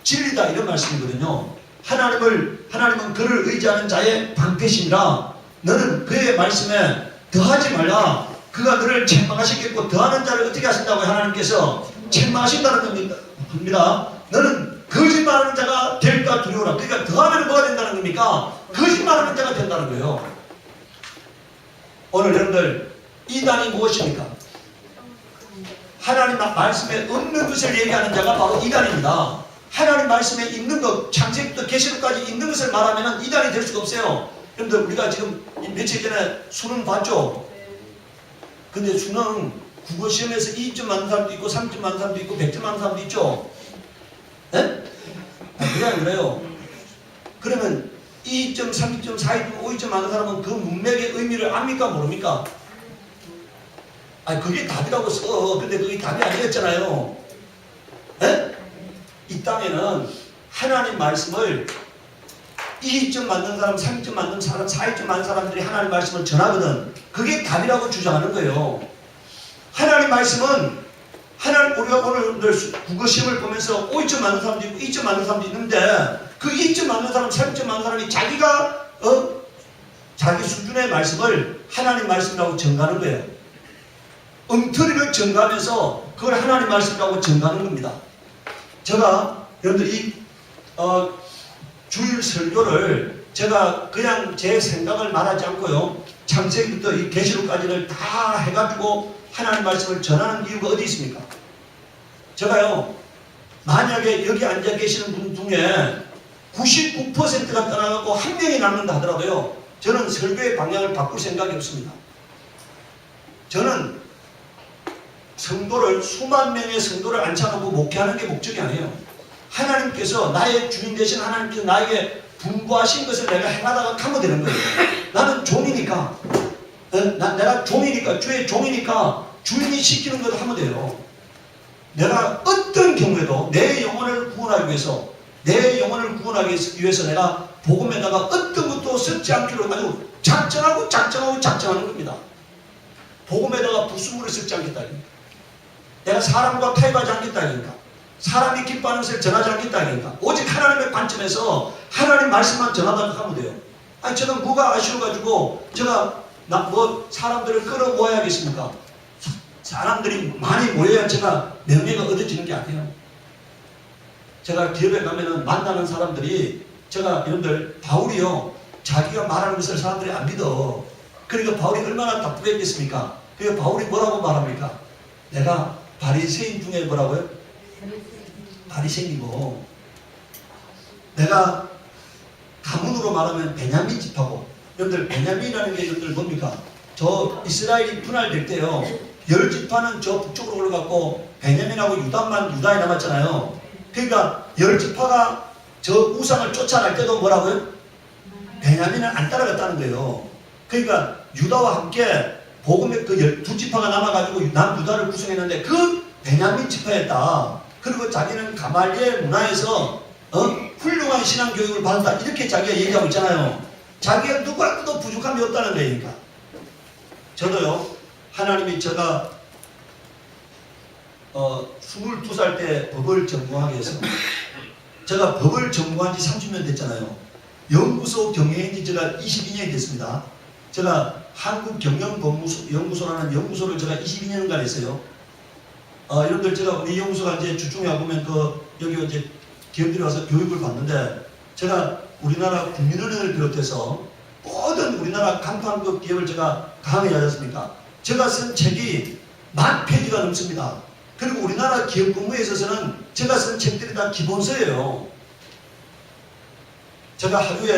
진리다 이런 말씀이거든요. 하나님은 그를 의지하는 자의 방패시니라. 너는 그의 말씀에 더하지 말라. 그가 너를 책망하시겠고 더하는 자를 어떻게 하신다고요? 하나님께서 책망하신다는 겁니다. 너는 거짓말하는 자가 될까 두려워라. 그러니까 더하면 뭐가 된다는 겁니까? 거짓말하는 자가 된다는 거예요. 오늘 여러분들 이단이 무엇입니까? 하나님 말씀에 없는 것을 얘기하는 자가 바로 이단입니다. 하나님 말씀에 있는 것, 창세기부터 계시록까지 있는 것을 말하면 이단이 될 수가 없어요. 여러분들 우리가 지금 며칠 전에 수능 봤죠? 근데 수능 국어 시험에서 2점 맞는 사람도 있고 3점 맞는 사람도 있고 100점 맞는 사람도 있죠? 예? 그냥 그래요. 그러면 2점, 3점, 4점, 5점 맞는 사람은 그 문맥의 의미를 압니까 모릅니까? 그게 답이라고 써. 근데 그게 답이 아니었잖아요. 예? 이 땅에는 하나님 말씀을 2점 맞는 사람, 3점 맞는 사람, 4점 맞는 사람들이 하나님 말씀을 전하거든. 그게 답이라고 주장하는 거예요. 하나님 말씀은 우리가 오늘 국어 시험을 보면서 5점 맞는 사람도 있고 2점 맞는 사람도 있는데 그 2점 맞는 사람, 3점 맞는 사람이 자기가 자기 수준의 말씀을 하나님 말씀이라고 정하는 거예요. 엉터리를 정하면서 그걸 하나님 말씀이라고 정하는 겁니다. 제가 여러분들 이 주일 설교를 제가 그냥 제 생각을 말하지 않고요. 창세기부터 이 계시록까지를 다 해가지고 하나님 말씀을 전하는 이유가 어디 있습니까? 제가요, 만약에 여기 앉아 계시는 분 중에 99%가 떠나가고 한 명이 남는다 하더라도요, 저는 설교의 방향을 바꿀 생각이 없습니다. 저는 성도를, 수만 명의 성도를 앉혀놓고 목회하는 게 목적이 아니에요. 하나님께서, 나의 주인 되신 하나님께서 나에게 분부하신 것을 내가 행하다가 가면 되는 거예요. 나는 종이니까, 내가 종이니까, 주의 종이니까 주인이 시키는 것을 하면 돼요. 내가 어떤 경우에도 내 영혼을 구원하기 위해서, 내가 복음에다가 어떤 것도 섞지 않기로 아주 작정하는 겁니다. 복음에다가 불순물을 섞지 않겠다니까. 내가 사람과 타협하지 않겠다니까. 사람이 기뻐하는 것을 전하지 않겠다니까. 오직 하나님의 관점에서 하나님 말씀만 전하다가 하면 돼요. 저는 뭐가 아쉬워가지고 제가 사람들을 끌어모아야겠습니까? 사람들이 많이 모여야 제가 명예가 얻어지는 게 아니에요. 제가 기업에 가면은 만나는 사람들이, 제가 여러분들, 바울이요, 자기가 말하는 것을 사람들이 안 믿어. 그러니까 바울이 얼마나 답답했겠습니까? 그러니까 바울이 뭐라고 말합니까? 내가 바리새인 중에 뭐라고요? 바리새인이고, 내가 가문으로 말하면 베냐민 집하고, 여러분들 베냐민이라는 게 여러분들 뭡니까? 저 이스라엘이 분할될 때요, 10지파는 저 북쪽으로 올라갔고 베냐민하고 유다에 남았잖아요. 그러니까 10지파가 저 우상을 쫓아날 때도 뭐라고요? 베냐민은 안 따라갔다는 거예요. 그러니까 유다와 함께 복음의 그 12지파가 남아가지고 남유다를 구성했는데 그 베냐민 지파였다. 그리고 자기는 가말리엘 문화에서 훌륭한 신앙 교육을 받았다. 이렇게 자기가 얘기하고 있잖아요. 자기가 누구한테도 부족함이 없다는 거니까. 저도요, 하나님이 제가 22살 때 법을 전공하게 해서, 제가 법을 전공한 지 30년 됐잖아요. 연구소 경영한 지 제가 22년이 됐습니다. 제가 한국경영연구소라는 연구소를 제가 22년간 했어요. 여러분들, 제가 우리 연구소가 이제 주중에 와보면 여기 이제 기업들이 와서 교육을 받는데, 제가 우리나라 국민은행을 비롯해서 모든 우리나라 간판급 기업을 제가 강의하지 않습니까? 제가 쓴 책이 10,000페이지가 넘습니다. 그리고 우리나라 기업 공부에 있어서는 제가 쓴 책들이 다 기본서예요. 제가 하루에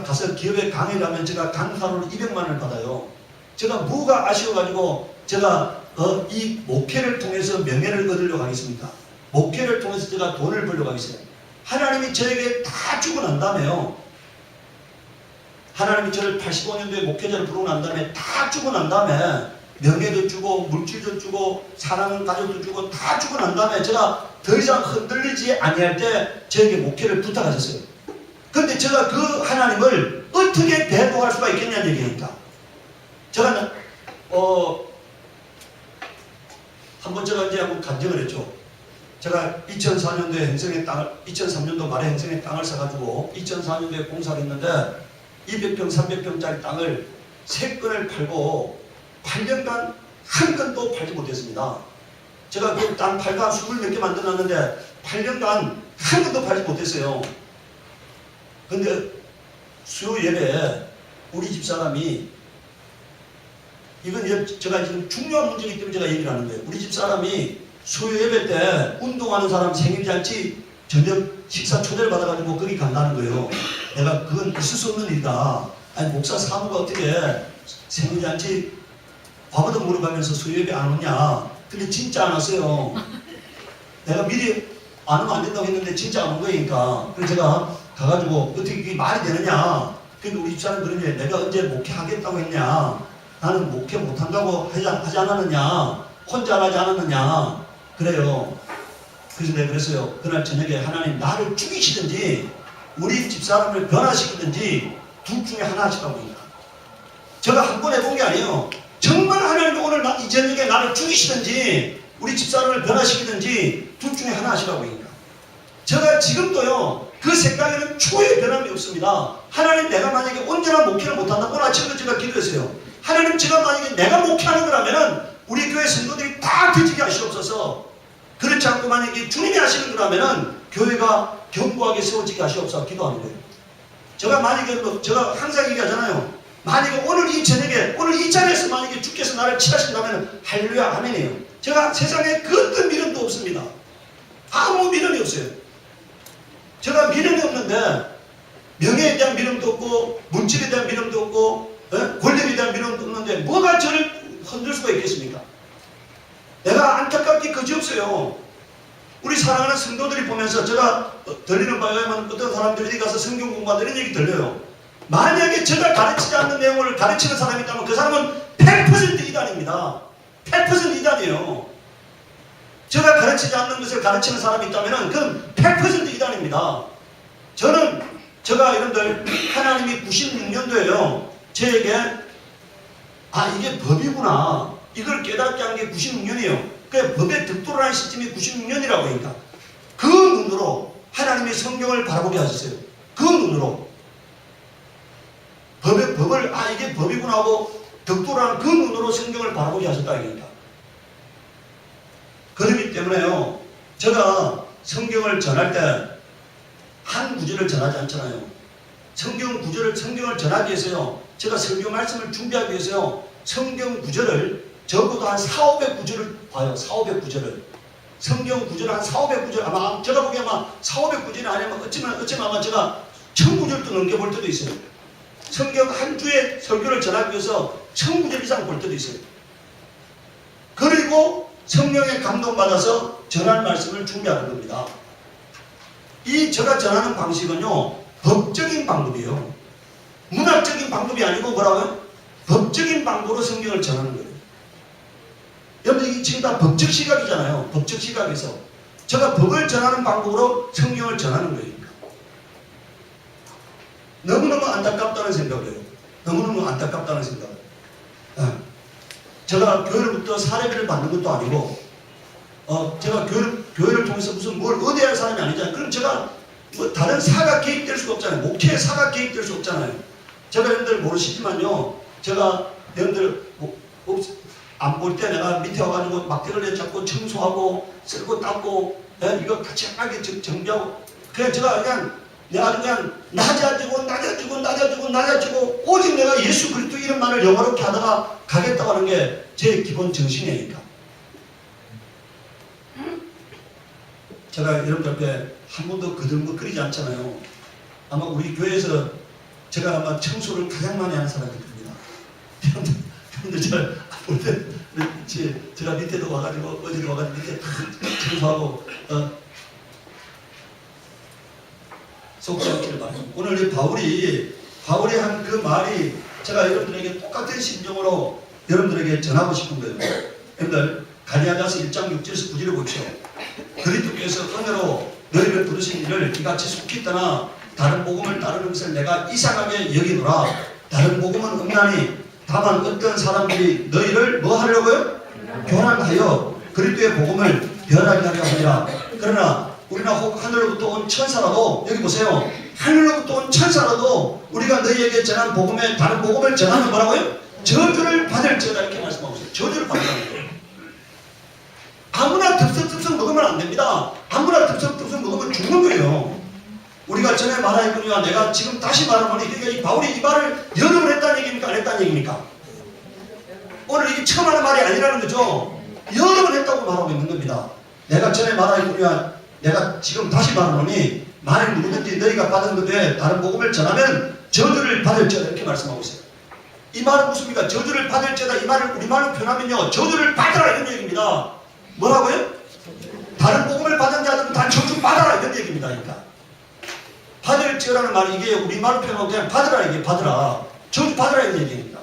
가서 기업에 강의를 하면 제가 강사료를 200만 원을 받아요. 제가 뭐가 아쉬워가지고 제가 이 목회를 통해서 명예를 얻으려고 하겠습니까? 목회를 통해서 제가 돈을 벌려고 하겠어요. 하나님이 저에게 다 주고 난 다음에요. 하나님이 저를 85년도에 목회자를 부르고 난 다음에 다 주고 난 다음에 명예도 주고 물질도 주고 사랑하는 가족도 주고 다 주고 난 다음에 제가 더 이상 흔들리지 아니할 때 저에게 목회를 부탁하셨어요. 그런데 제가 그 하나님을 어떻게 배도할 수가 있겠냐는 얘기니까. 제가 한번 한번 간증을 했죠. 제가 2003년도 말에 행성의 땅을 사가지고 2004년도에 공사를 했는데 200평, 300평짜리 땅을 3건을 팔고 8년간 한 건도 팔지 못했습니다. 제가 그 땅 팔고 한 20몇 개 만들어놨는데 8년간 한 건도 팔지 못했어요. 근데 수요 예배에 우리 집사람이, 이건 제가 지금 중요한 문제이기 때문에 제가 얘기를 하는 거예요. 우리 집사람이 수요 예배 때 운동하는 사람 생일잔치 저녁 식사 초대를 받아가지고 거기 간다는 거예요. 내가 그건 있을 수 없는 일이다. 아니 목사 사무가 어떻게 생일잔치 과부도 물어가면서 수요예배 안 오냐. 근데 진짜 안 왔어요. 내가 미리 안 오면 안 된다고 했는데 진짜 안 온 거니까. 그래서 제가 가가지고 어떻게 그게 말이 되느냐. 근데 우리 집사람 그러는데 내가 언제 목회하겠다고 했냐. 나는 목회 못한다고 하지 않았느냐. 혼자 하지 않았느냐. 그래요. 그래서 내가 그랬어요. 그날 저녁에 하나님 나를 죽이시든지 우리 집사람을 변화시키든지 둘 중에 하나 하시라고 합니다. 제가 한 번 해본 게 아니에요. 정말 하나님이 오늘 이 저녁에 나를 죽이시든지 우리 집사람을 변화시키든지 둘 중에 하나 하시라고 합니다. 제가 지금도요 그 생각에는 초의 변함이 없습니다. 하나님 내가 만약에 언제나 목회를 못한다. 오늘 아침도 제가 기도했어요. 하나님 제가 만약에 내가 목회하는 거라면은 우리 교회 성도들이 다 뒤지게 하시옵소서. 그렇지 않고 만약에 주님이 하시는 거라면은 교회가 견고하게 세워지게 하시옵소서 기도하는 거예요. 제가 만약에 제가 항상 얘기하잖아요. 만약에 오늘 이 저녁에 오늘 이 자리에서 만약에 주께서 나를 취하신다면 할렐루야 아멘이에요. 제가 세상에 그 어떤 미련도 없습니다. 아무 미련이 없어요. 제가 미련이 없는데 명예에 대한 미련도 없고 문집에 대한 미련도 없고 권력에 대한 미련도 없는데 뭐가 저를 흔들 수가 있겠습니까? 내가 안타깝게 그지없어요. 우리 사랑하는 성도들이 보면서 제가 들리는 바에 의하면 어떤 사람들이 어디 가서 성경 공부한다 이런 얘기 들려요. 만약에 제가 가르치지 않는 내용을 가르치는 사람이 있다면 그 사람은 100% 이단입니다. 100% 이단이에요. 제가 가르치지 않는 것을 가르치는 사람이 있다면 그건 100% 이단입니다. 제가 여러분들 하나님이 96년도에요. 저에게 이게 법이구나. 이걸 깨닫게 한 게 96년이에요. 그 법의 득도를 한 시점이 96년이라고 하니까 그 눈으로 하나님의 성경을 바라보게 하셨어요. 그 눈으로 법을 이게 법이구나 하고 득도를 한 그 눈으로 성경을 바라보게 하셨다 이겁니다. 그렇기 때문에요. 제가 성경을 전할 때 한 구절을 전하지 않잖아요. 성경을 전하기 위해서요. 제가 성경 말씀을 준비하기 위해서요. 성경 구절을 적어도 한 400~500구절을 봐요. 400~500구절을. 성경 구절을 한 400~500구절 아마 제가 보기에 아마 400~500구절이 아니면 어쩌면 아마 제가 1000구절도 넘겨볼 때도 있어요. 성경 한 주에 설교를 전하기 위해서 1000구절 이상 볼 때도 있어요. 그리고 성령의 감동받아서 전할 말씀을 준비하는 겁니다. 제가 전하는 방식은요. 법적인 방법이에요. 문학적인 방법이 아니고 뭐라고요? 법적인 방법으로 성경을 전하는 거예요. 여러분 이게 지금 다 법적 시각이잖아요. 법적 시각에서 제가 법을 전하는 방법으로 성경을 전하는 거예요. 너무너무 안타깝다는 생각을 해요. 너무너무 안타깝다는 생각을. 제가 교회로부터 사례비를 받는 것도 아니고 제가 교회를 통해서 무슨 뭘 얻어야 할 사람이 아니잖아요. 그럼 제가 뭐 다른 사가 개입될 수가 없잖아요. 목회에 사가 개입될 수 없잖아요. 제가 여러분들 모르시지만요. 제가 여러분들 안 볼 때 내가 밑에 와가지고 막대를 잡고 청소하고 쓸고 닦고 이거 같이 하게 정비하고 그냥 제가 내가 그냥 낮아지고 오직 내가 예수 그리스도 이름만을 영화롭게 하다가 가겠다고 하는 게 제 기본 정신이니까. 제가 여러분들 앞에 한 번도 거들먹거리지 않잖아요. 아마 우리 교회에서 제가 아마 청소를 가장 많이 하는 사람이 됩니다. 여러분들 잘 볼 때 제가 밑에도 와가지고 어제도 와가지고 밑에 청소하고 속지 않기를 바랍니다. 오늘 이 바울이 한 그 말이 제가 여러분들에게 똑같은 심정으로 여러분들에게 전하고 싶은 거예요. 여러분들 갈라디아서 1장 6절에서 9절을 보십시오. 그리스도께서 은혜로 너희를 부르신 일을 이같이 속히 떠나 다른 복음을 따르는 것을 내가 이상하게 여기노라. 다른 복음은 없나니 다만 어떤 사람들이 너희를 뭐 하려고요? 교란하여 그리스도의 복음을 변하게 하려 하니라. 그러나 우리나 혹 하늘로부터 온 천사라도 여기 보세요. 하늘로부터 온 천사라도 우리가 너희에게 전한 복음에 다른 복음을 전하면 뭐라고요? 저주를 받을지어다 이렇게 말씀하고 있어요. 저주를 받는다는 거예요. 아무나 덥석덥석 먹으면 안 됩니다. 아무나 덥석덥석 먹으면 죽는 거예요. 우리가 전에 말하였거니와 내가 지금 다시 말하노니 그러니까 이 바울이 이 말을 여러 번 했다는 얘기입니까? 안 했다는 얘기입니까? 오늘 이게 처음 하는 말이 아니라는 거죠. 여러 번 했다고 말하고 있는 겁니다. 내가 전에 말하였거니와 내가 지금 다시 말하노니 만일 누구든지 너희가 받은 것 외에 다른 복음을 전하면 저주를 받을지어다 이렇게 말씀하고 있어요. 이 말은 무엇입니까? 저주를 받을지어다 이 말을 우리말로 표현하면요 저주를 받아라 이런 얘기입니다. 뭐라고요? 다른 복음을 받은 자들은 다 저주 받아라 이런 얘기입니다. 그러니까 받을지어라는 말이 이게 우리말로 표현하면 그냥 받으라 이게 받으라 저주 받으라 이런 얘기입니다.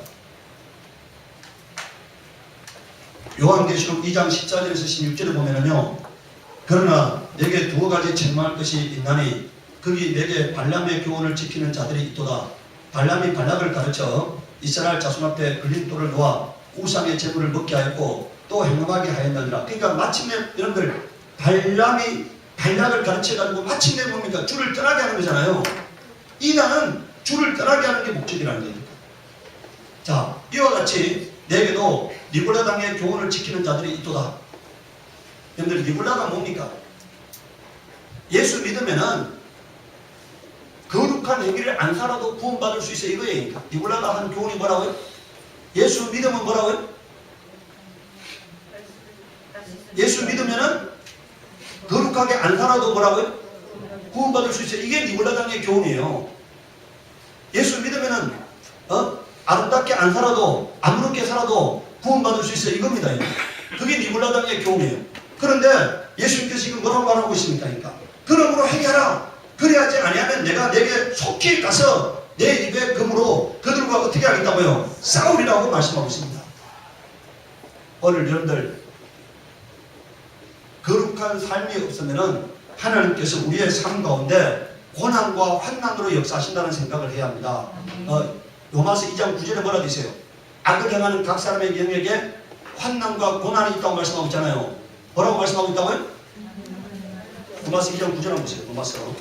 요한계시록 2장 14절에서 16절에 보면은요 그러나 내게 두어 가지 책망할 것이 있나니 거기 내게 발람의 교훈을 지키는 자들이 있도다. 발람이 발락을 가르쳐 이스라엘 자손 앞에 걸린 돌을 놓아 우상의 제물을 먹게 하였고 또 행음하게 하였느니라. 그러니까 마침내 여러분들 발람이 발락을 가르쳐가지고 마침내 뭡니까? 주를 떠나게 하는 거잖아요. 이단은 주를 떠나게 하는 게 목적이라는 얘기입니다. 자, 이와 같이 내게도 니골라당의 교훈을 지키는 자들이 있도다. 여러분들 니골라가 뭡니까? 예수 믿으면은 거룩한 행위를 안 살아도 구원받을 수 있어 이거예요. 니골라가 한 교훈이 뭐라고요? 예수 믿으면 뭐라고요? 예수 믿으면은 거룩하게 안 살아도 뭐라고요? 구원받을 수 있어. 이게 니골라당의 교훈이에요. 예수 믿으면은 아름답게 안 살아도 아무렇게 살아도 구원받을 수 있어 이겁니다. 그게 니골라당의 교훈이에요. 그런데 예수님께서 지금 뭐라고 말하고 있습니까? 그러니까 그러므로 행하라. 그래야지 아니하면 내가 내게 속히 가서 내 입에 금으로 그들과 어떻게 하겠다고요? 싸우리라고 말씀하고 있습니다. 오늘 여러분들 거룩한 삶이 없으면은 하나님께서 우리의 삶 가운데 고난과 환난으로 역사하신다는 생각을 해야 합니다. 로마서 2장 9절에 뭐라 되어 있어요? 악을 행하는 각 사람의 영에게 환난과 고난이 있다고 말씀하고 있잖아요. 뭐라고 말씀하고 있다고요? 로마서 2장 9절 한번 보세요.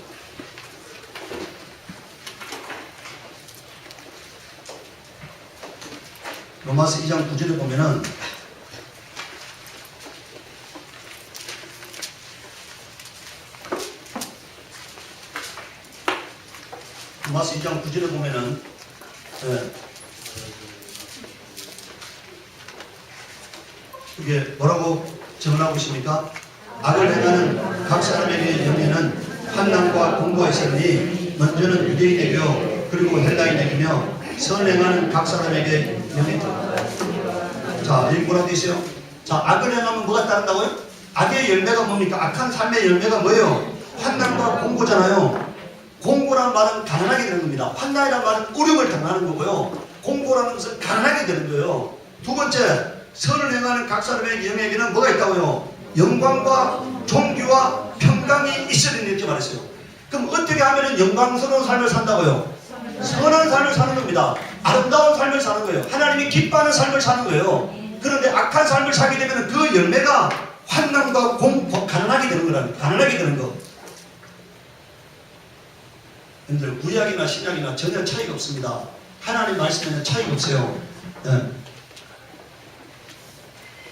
로마서 2장 9절에 보면은 로마서 2장 9절에 보면은 이게 뭐라고 정언하고 있습니까? 악을 행하는 각 사람에게 영에는 환난과 공고가 있으니 먼저는 유대인에게요 그리고 헬라인에게며 선행하는 각 사람에게 영이 있다. 자, 여기 뭐라고 되어 있어요? 자, 악을 행하면 뭐가 따른다고요? 악의 열매가 뭡니까? 악한 삶의 열매가 뭐예요? 환난과 공고잖아요. 공고라는 말은 가난하게 되는 겁니다. 환난이라는 말은 어려움을 당하는 거고요. 공고라는 것은 가난하게 되는 거예요. 두 번째, 선을 행하는 각 사람의 영에게는 뭐가 있다고요? 영광과 존귀와 평강이 있어야 된다 이렇게 말했어요. 그럼 어떻게 하면 영광스러운 삶을 산다고요? 선한 삶을 사는 겁니다. 아름다운 삶을 사는 거예요. 하나님이 기뻐하는 삶을 사는 거예요. 그런데 악한 삶을 살게 되면 그 열매가 환난과 가난하게 되는 거라는 가난하게 되는 거. 여러분들 구약이나 신약이나 전혀 차이가 없습니다. 하나님 말씀에는 차이가 없어요. 네.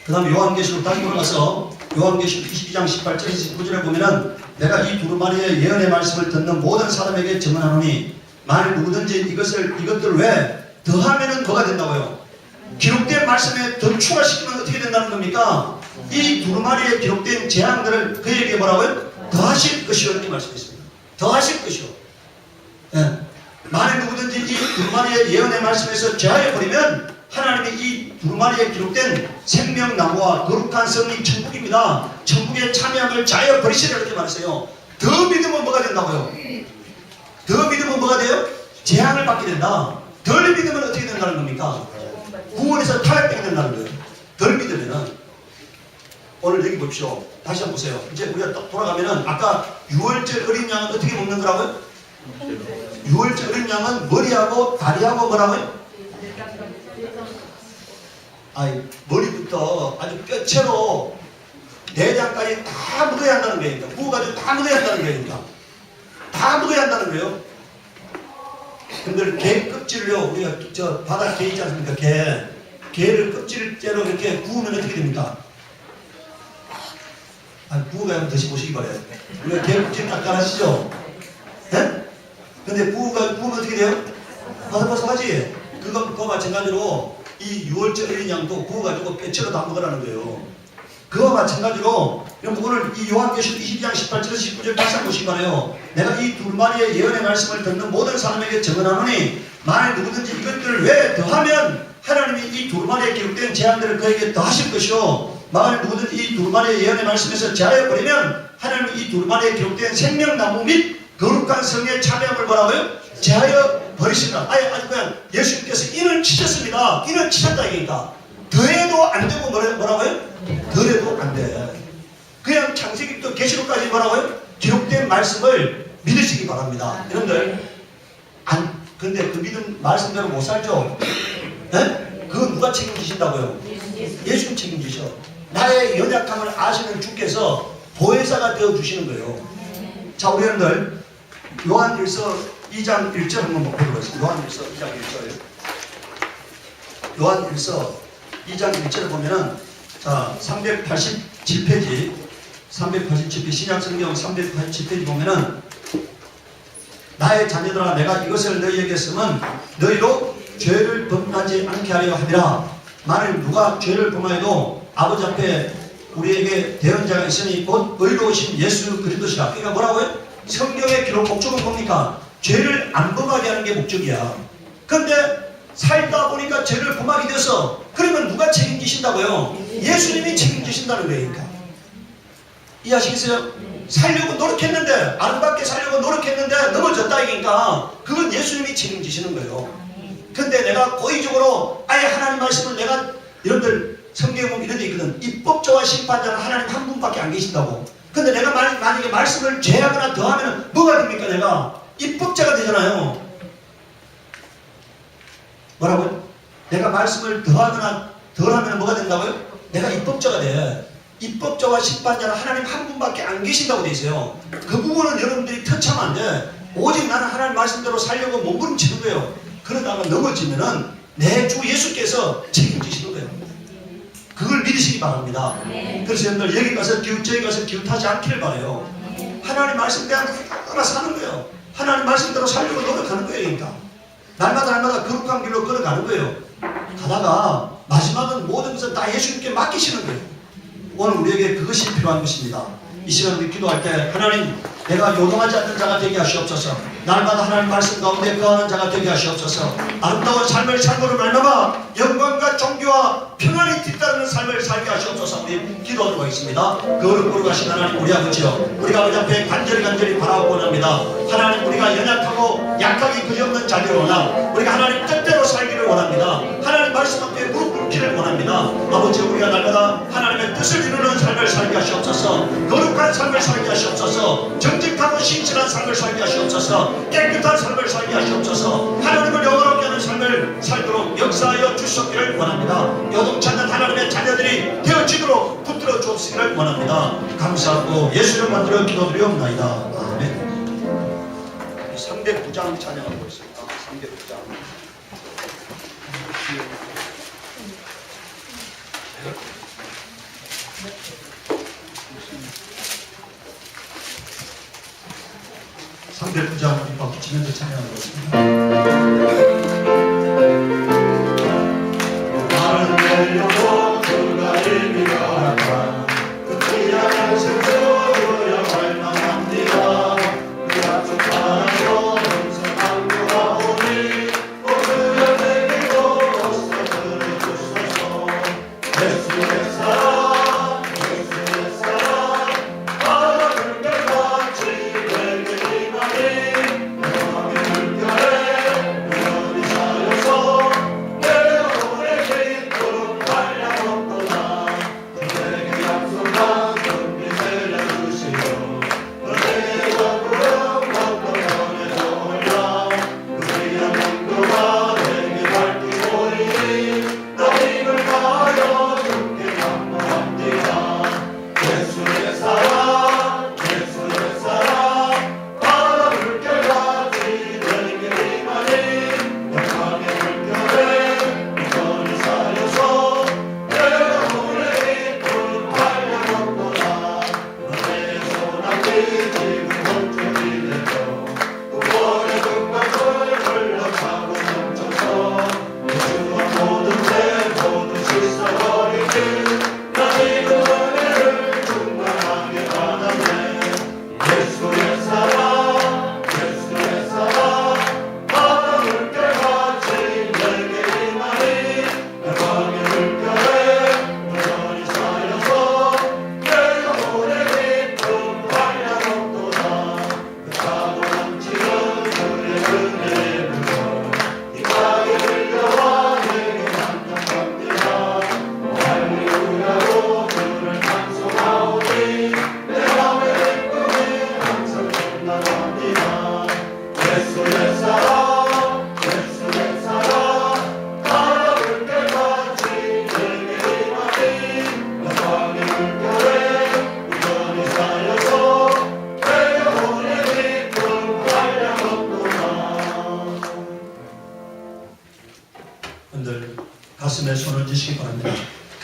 그 다음에 요한계시록 다시 돌아가서 요한계시록 22장 18절에서 19절에 보면은 내가 이 두루마리의 예언의 말씀을 듣는 모든 사람에게 증언하노니 만일 누구든지 이것들 외에 더하면은 뭐가 된다고요? 기록된 말씀에 더 추가시키면 어떻게 된다는 겁니까? 이 두루마리에 기록된 재앙들을 그에게 뭐라고요? 더하실 것이요 이렇게 말씀했습니다. 더하실 것이요. 예. 만일 누구든지 이 두루마리의 예언의 말씀에서 제하여 버리면 하나님이 이 두루마리에 기록된 생명나무와 거룩한 성이 천국입니다. 천국의 참여함을 자여 버리시라 이렇게 말했어요. 더 믿으면 뭐가 된다고요? 더 믿으면 뭐가 돼요? 재앙을 받게 된다. 덜 믿으면 어떻게 된다는 겁니까? 구원에서 탈락되게 된다는 거예요. 덜 믿으면은 오늘 여기 보십시오. 다시 한번 보세요. 이제 우리가 돌아가면은 아까 6월절 어린 양은 어떻게 먹는 거라고요? 6월절 어린 양은 머리하고 다리하고 뭐라고요? 머리부터 아주 뼈채로 내장까지 다 묻어야 한다는 거예요. 구워가지고 다 묻어야 한다는 거예요. 다 묻어야 한다는 거예요. 근데 개 껍질을요, 우리가 저 바다 개 있지 않습니까? 개를 껍질째로 이렇게 구우면 어떻게 됩니까? 구우가 한번 드셔보시기 바래요. 우리가 개 껍질 닦아하시죠? 예? 근데 구우면 어떻게 돼요? 바삭바삭하지? 그거 마찬가지로 이 6월절 어린 양도 구워가지고 뼈채로 다 먹으라는 거예요. 그와 마찬가지로 여러분 오늘 이 요한계시록 22장 18절에서 19절 다시 한번 보시면요, 내가 이 두루마리의 예언의 말씀을 듣는 모든 사람에게 증언하노니 만일 누구든지 이것들을 왜 더하면 하나님이 이 두루마리에 기록된 제한들을 그에게 더하실 것이요, 만일 누구든지 이 두루마리의 예언의 말씀에서 제하여 버리면 하나님이 이 두루마리에 기록된 생명나무 및 거룩한 성의 참여함을 뭐라고요? 제하여 버리신다. 아주 그냥 예수님께서 인을 치셨습니다. 인을 치셨다 이니까 더해도 안 되고 뭐라고요? 덜해도 안 돼. 그냥 창세기부터 계시록까지 뭐라고요? 기록된 말씀을 믿으시기 바랍니다. 여러분들 근데 그 믿음 말씀대로 못 살죠? 네? 그건 누가 책임지신다고요? 예수님 책임지셔. 나의 연약함을 아시는 주께서 보혜사가 되어주시는 거예요. 자, 우리 여러분들 요한일서 2장 1절 한번 보도록 하겠습니다. 요한일서 2장 1절. 요한일서 2장 1절을 보면은 자 387페이지 신약성경 387페이지 보면은 나의 자녀들아 내가 이것을 너희에게 쓰면 너희로 죄를 범하지 않게 하려 함이라. 만일 누가 죄를 범하여도 아버지 앞에 우리에게 대언자가 있으니 곧 의로우신 예수 그리스도시라. 그러니까 뭐라고요? 성경의 기록 목적은 뭡니까? 죄를 안 범하게 하는 게 목적이야. 그런데 살다 보니까 죄를 범하게 돼서 그러면 누가 책임지신다고요? 예수님이 책임지신다는 거니까. 이해하시겠어요? 살려고 노력했는데 아름답게 살려고 노력했는데 넘어졌다 이니까 그건 예수님이 책임지시는 거예요. 근데 내가 고의적으로 아예 하나님 말씀을 내가 여러분들 성경에 보면 이런 데 있거든. 입법자와 심판자는 하나님 한 분밖에 안 계신다고. 근데 내가 만약에 말씀을 제하거나 더하면 뭐가 됩니까? 내가 입법자가 되잖아요. 뭐라고요? 내가 말씀을 더하거나 덜하면 뭐가 된다고요? 내가 입법자가 돼. 입법자와 심판자는 하나님 한 분밖에 안 계신다고 돼 있어요. 그 부분은 여러분들이 터치하면 안 돼. 오직 나는 하나님 말씀대로 살려고 몸부림치는 거예요. 그러다가 넘어지면은 내 주 예수께서 책임지시는 거예요. 그걸 믿으시기 바랍니다. 그래서 여러분들 여기 가서 저기 가서 기웃하지 않기를 바라요. 하나님 말씀대로 하나 사는 거예요. 하나님 말씀대로 살려고 노력하는 거예요. 그러니까 날마다 거룩한 길로 걸어가는 거예요. 가다가 마지막은 모든 것을 다 예수님께 맡기시는 거예요. 오늘 우리에게 그것이 필요한 것입니다. 이 시간 우리 기도할 때 하나님 내가 요동하지 않는 자가 되게 하시옵소서. 날마다 하나님 말씀 가운데 거하는 자가 되게 하시옵소서. 아름다운 삶을 살고를 말미암아 영광과 존귀와 평안이 뒤따르는 삶을 살게 하시옵소서. 우리 기도하도록 하겠습니다. 거룩 거룩하신 하나님 우리 아버지요, 우리가 아버지 앞에 간절히 바라고 원합니다. 하나님 우리가 연약하고 약하기 그지없는 자리를 원함. 우리가 하나님 뜻대로 살기를 원합니다. 하나님 말씀 앞에 무릎 꿇기를 원합니다. 아버지 우리가 날마다 하나님의 뜻을 이루는 삶을 살게 하시옵소서. 거룩한 삶을 살게 하시옵소서. 정직하고 신실한 삶을 살게 하시옵소서. 깨끗한 삶을 살게 하시옵소서. 하나님을 영원하게 하는 삶을 살도록 역사하여 주시기를 원합니다. 요동치 않는 하나님의 자녀들이 되어지도록 붙들어 주옵시기를 원합니다. 감사하고 예수를 만들어 기도드리옵나이다. 아멘. 309장 찬양하고 있습니다. 309장. 상대부장 우리 박수 치면서 찬양하고 있습니다. 나는 내려도 그가 이미가 그 귀한 생수로야 갈망합니다. 그 약속 바라로 항상 강구하오니 오늘의 내기도 어서 들어주소서. 예수의 사랑 예수의 사랑 바람을 같이 내게 임하니 영원의 물결에 영원히 사여서 내 영혼에게 있도록 말려먹거나 내게 약속한 은빛을 내주시오. 내게 거꾸로 걷던 전에 돌려 우리의 문도가 내게 밝히오니 나 힘을 다하여 주께 감사하오.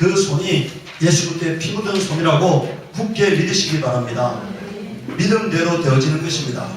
그 손이 예수 그리스도의 피 묻은 손이라고 굳게 믿으시기 바랍니다. 믿음대로 되어지는 것입니다.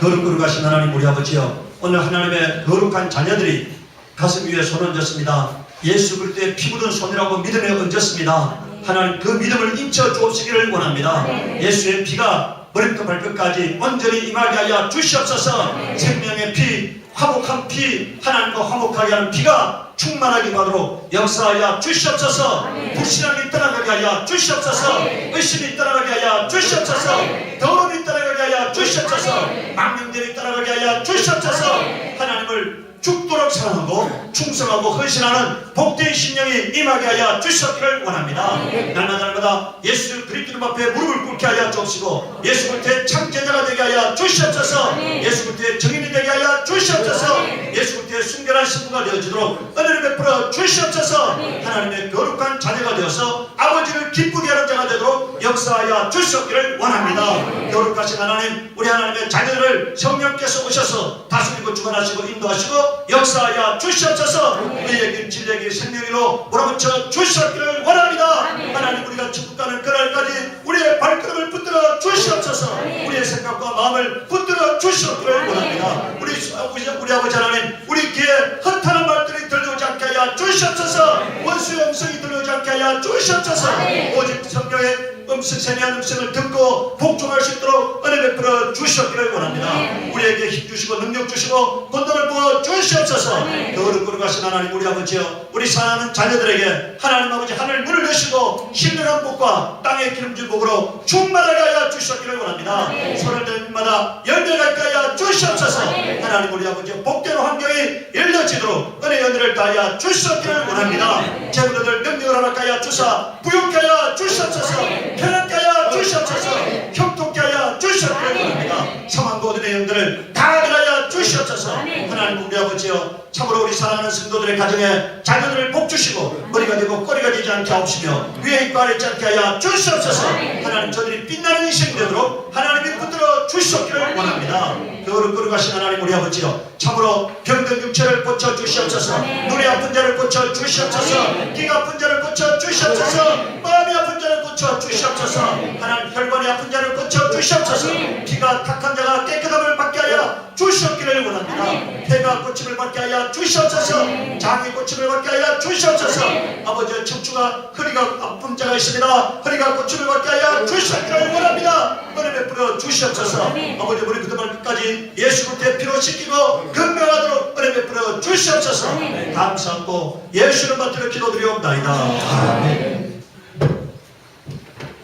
거룩하신 하나님 우리 아버지여, 오늘 하나님의 거룩한 자녀들이 가슴 위에 손을 얹었습니다. 예수 그리스도의 피 묻은 손이라고 믿음에 얹었습니다. 하나님 그 믿음을 인쳐 주옵시기를 원합니다. 예수의 피가 머리부터 발끝까지 온전히 임하게 하여 주시옵소서. 생명의 피, 화목한 피, 하나님과 화목하게 하는 피가 충만하게 받도록 역사하여 주시옵소서. 불신앙이 떠나가게 하여 주시옵소서. 의심이 떠나가게 하여 주시옵소서. 더움이 떠나가게 하여 주시옵소서. 망령들이 떠나가게 하여 주시옵소서. 하나님을 죽도록 사랑하고 충성하고 헌신하는 복된 심령이 임하게 하여 주시기를 원합니다. 날마다 예수 그리스도 앞에 무릎을 꿇게 하여 주옵시고, 예수 그리스도의 창제자가 되게 하여 주시옵소서. 예수 그리스도의 증인이 되게 하여 주시옵소서. 예수 그리스도의 순결한 신부가 되어지도록 은혜를 베풀어 주시옵소서. 하나님의 거룩한 자녀가 되어서 아버지를 기쁘게 하는 자가 되도록 역사하여 주시기를 원합니다. 거룩하신 하나님, 우리 하나님의 자녀들을 성령께서 오셔서 다스리고 주관하시고 인도하시고 역사하여 주시옵소서. 우리의 진리의 생명으로 몰아붙여 주시기를 원합니다. 하나님, 우리가 천국 가는 그날까지 우리의 발걸음을 붙들어 주시옵소서. 우리의 생각과 마음을 붙들어 주시기를 원합니다. 우리 아버지 하나님, 우리 귀에 허탄한 말들이 들려오지 않게 하여 주시옵소서. 원수의 음성이 들려오지 않게 하여 주시옵소서. 오직 성령의 음성, 세미한 음성을 듣고 복종할 수 있도록 은혜 베풀어 주시기를 원합니다. 우리에게 힘 주시고 능력 주시고 권능을 부어 주시옵소서. 거룩하신 하나님 우리 아버지여, 우리 사랑하는 자녀들에게 하나님 아버지 하늘 문을 여시고 신령한 복과 땅의 기름진 복으로 충만하게 하여 주시기를 원합니다. 손을 댈 때마다 열매가 있게 하여 주시옵소서. 하나님 우리 아버지여, 복된 환경이 열려지도록 은혜의 은혜를 다하여 주시기를 원합니다. 제자들 능력을 허락하여 주사 부욕케 하여 주시옵소서. 편안케 하여 주시옵소서. 형통케 하여 주시기를 원합니다. 상황과 어둠의 영들을 다 하여 주시옵소서. 하나님 우리 아버지여, 참으로 우리 사랑하는 성도들의 가정에 자녀들을 복주시고 머리가 되고 꼬리가 되지 않게 하옵시며 위에 있고 아래 있지 않게 하여 주시옵소서. 하나님, 저들이 빛나는 인생이 되도록 하나님이 붙들어 주시기를 원합니다. 거룩하신 하나님 우리 아버지여, 참으로 병든 육체를 고쳐 주시옵소서. 눈이 아픈 자를 고쳐 주시옵소서. 귀가 아픈 자를 고쳐 주시옵소서. 마음이 아픈 자를 고쳐 주시옵소서. 하나님, 혈관이 아픈 자를 고쳐 주시옵소서. 피가 탁한 자가 깨끗함을 받게 하여 주시옵기를 원합니다. 폐가 고침을 받게 하여 주시옵소서. 장이 고침을 받게 하여 주시옵소서. 아버지, 척추가 허리가 아픈 자가 있습니다. 허리가 고침을 받게 하여 주시옵기를 원합니다. 은혜 베풀어 주시옵소서. 아버지, 우리 그날까지 예수 그리스도의 피로 씻기고 건강하도록 은혜 베풀어 주시옵소서. 감사하고 예수를 받들어 기도드리옵나이다. 아멘.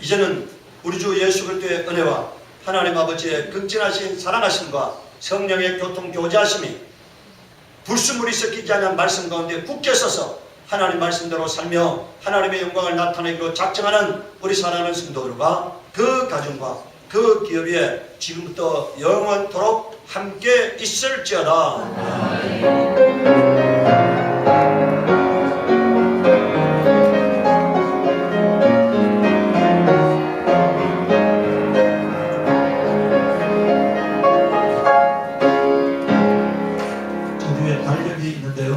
이제는 우리 주 예수 그리스도의 은혜와 하나님 아버지의 극진하신 사랑하심과 성령의 교통 교제하심이 불순물이 섞이지 않은 말씀 가운데 굳게 서서 하나님 말씀대로 살며 하나님의 영광을 나타내기로 작정하는 우리 사랑하는 성도들과 그 가정과 그 기업에 지금부터 영원토록 함께 있을지어다. 아멘.